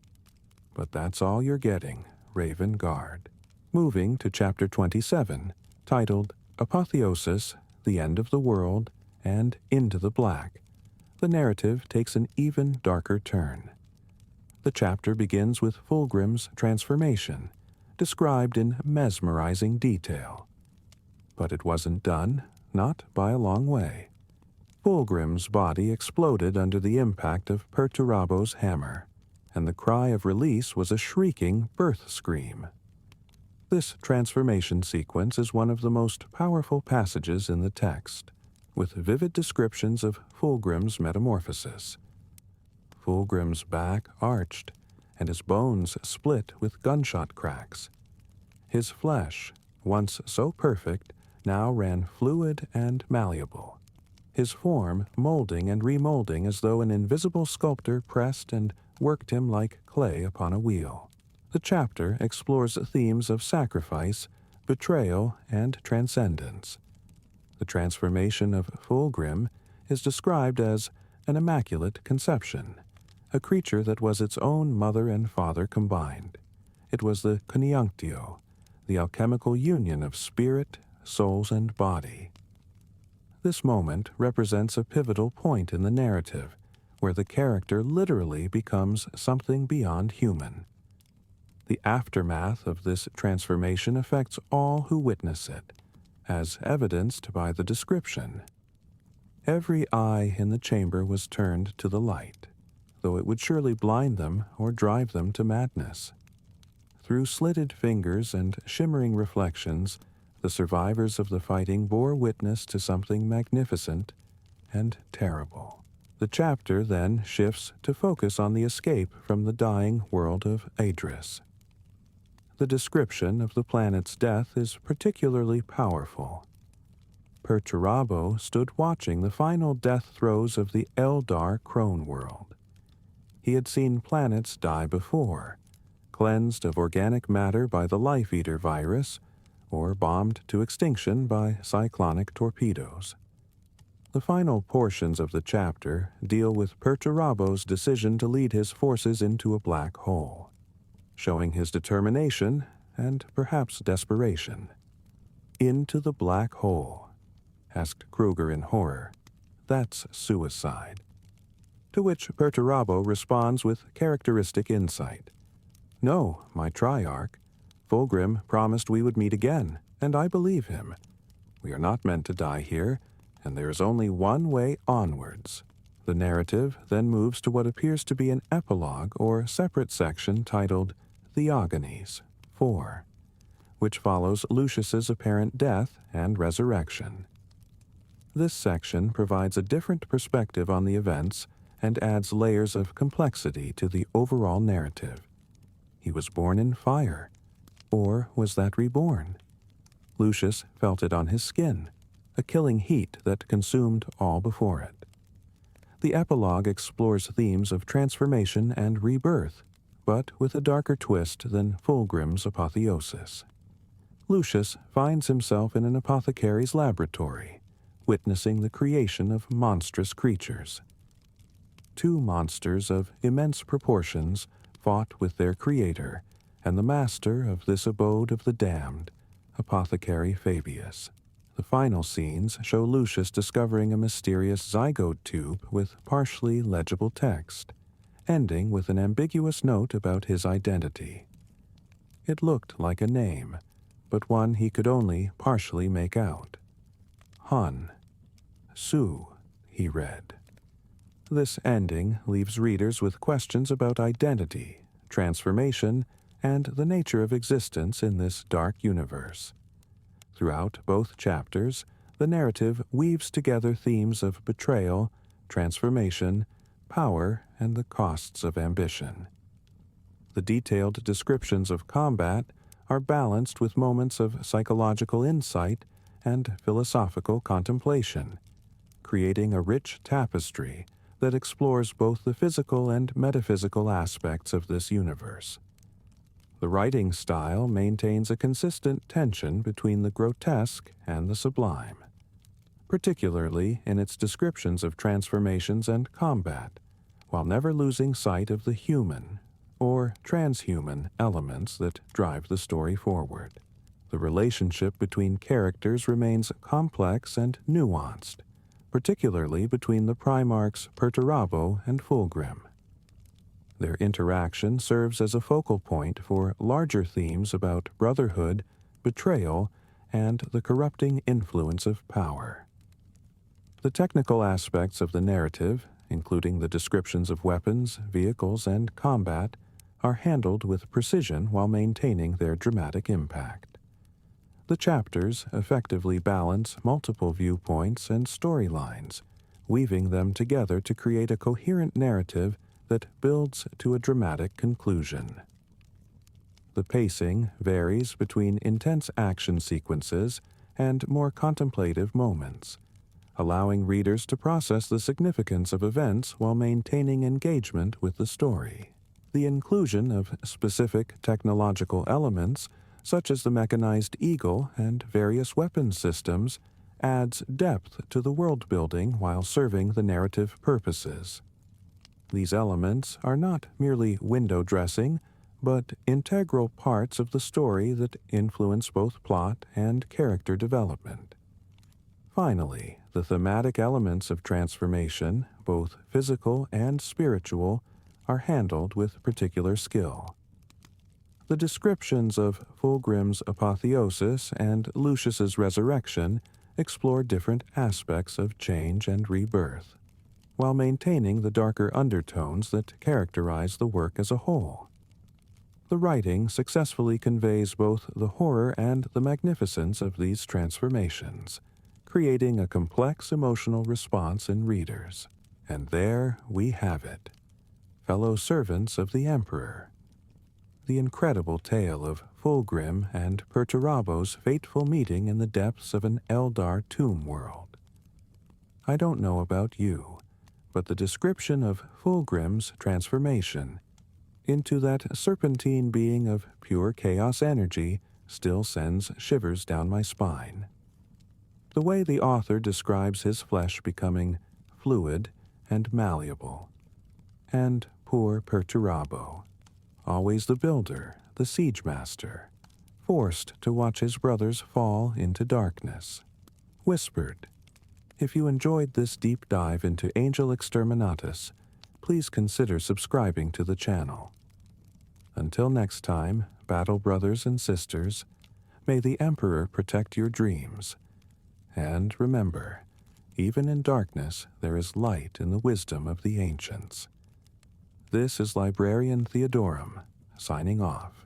But that's all you're getting, Raven Guard." Moving to Chapter 27, titled Apotheosis, the End of the World, and Into the Black, the narrative takes an even darker turn. The chapter begins with Fulgrim's transformation, described in mesmerizing detail. But it wasn't done, not by a long way. Fulgrim's body exploded under the impact of Perturabo's hammer, and the cry of release was a shrieking birth scream. This transformation sequence is one of the most powerful passages in the text, with vivid descriptions of Fulgrim's metamorphosis. Fulgrim's back arched, and his bones split with gunshot cracks. His flesh, once so perfect, now ran fluid and malleable, his form molding and remolding as though an invisible sculptor pressed and worked him like clay upon a wheel. The chapter explores themes of sacrifice, betrayal, and transcendence. The transformation of Fulgrim is described as an immaculate conception, a creature that was its own mother and father combined. It was the conjunctio, the alchemical union of spirit, souls, and body. This moment represents a pivotal point in the narrative, where the character literally becomes something beyond human. The aftermath of this transformation affects all who witness it, as evidenced by the description. Every eye in the chamber was turned to the light, though it would surely blind them or drive them to madness. Through slitted fingers and shimmering reflections, the survivors of the fighting bore witness to something magnificent and terrible. The chapter then shifts to focus on the escape from the dying world of Adris. The description of the planet's death is particularly powerful. Perturabo stood watching the final death throes of the Eldar crone world. He had seen planets die before, cleansed of organic matter by the Life Eater virus, or bombed to extinction by cyclonic torpedoes. The final portions of the chapter deal with Perturabo's decision to lead his forces into a black hole, showing his determination and perhaps desperation. "Into the black hole?" asked Kruger in horror. "That's suicide." To which Perturabo responds with characteristic insight. "No, my Triarch. Fulgrim promised we would meet again, and I believe him. We are not meant to die here, and there is only one way onwards." The narrative then moves to what appears to be an epilogue or separate section titled Theogonies 4, which follows Lucius's apparent death and resurrection. This section provides a different perspective on the events and adds layers of complexity to the overall narrative. He was born in fire, or was that reborn? Lucius felt it on his skin, a killing heat that consumed all before it. The epilogue explores themes of transformation and rebirth, but with a darker twist than Fulgrim's apotheosis. Lucius finds himself in an apothecary's laboratory, witnessing the creation of monstrous creatures. Two monsters of immense proportions fought with their creator and the master of this abode of the damned, Apothecary Fabius. The final scenes show Lucius discovering a mysterious zygote tube with partially legible text, ending with an ambiguous note about his identity. It looked like a name, but one he could only partially make out. Hun. Su, he read. This ending leaves readers with questions about identity, transformation, and the nature of existence in this dark universe. Throughout both chapters, the narrative weaves together themes of betrayal, transformation, power, and the costs of ambition. The detailed descriptions of combat are balanced with moments of psychological insight and philosophical contemplation, creating a rich tapestry that explores both the physical and metaphysical aspects of this universe. The writing style maintains a consistent tension between the grotesque and the sublime, particularly in its descriptions of transformations and combat, while never losing sight of the human or transhuman elements that drive the story forward. The relationship between characters remains complex and nuanced, particularly between the Primarchs Perturabo and Fulgrim. Their interaction serves as a focal point for larger themes about brotherhood, betrayal, and the corrupting influence of power. The technical aspects of the narrative, including the descriptions of weapons, vehicles, and combat, are handled with precision while maintaining their dramatic impact. The chapters effectively balance multiple viewpoints and storylines, weaving them together to create a coherent narrative that builds to a dramatic conclusion. The pacing varies between intense action sequences and more contemplative moments, allowing readers to process the significance of events while maintaining engagement with the story. The inclusion of specific technological elements, such as the mechanized eagle and various weapons systems, adds depth to the world building while serving the narrative purposes. These elements are not merely window dressing, but integral parts of the story that influence both plot and character development. Finally, the thematic elements of transformation, both physical and spiritual, are handled with particular skill. The descriptions of Fulgrim's apotheosis and Lucius's resurrection explore different aspects of change and rebirth, while maintaining the darker undertones that characterize the work as a whole. The writing successfully conveys both the horror and the magnificence of these transformations, creating a complex emotional response in readers. And there we have it, fellow servants of the Emperor. The incredible tale of Fulgrim and Perturabo's fateful meeting in the depths of an Eldar tomb world. I don't know about you, but the description of Fulgrim's transformation into that serpentine being of pure chaos energy still sends shivers down my spine. The way the author describes his flesh becoming fluid and malleable. And poor Perturabo, always the builder, the siege master, forced to watch his brothers fall into darkness. Whispered. If you enjoyed this deep dive into Angel Exterminatus, please consider subscribing to the channel. Until next time, battle brothers and sisters, may the Emperor protect your dreams. And remember, even in darkness there is light in the wisdom of the ancients. This is Librarian Theodorum, signing off.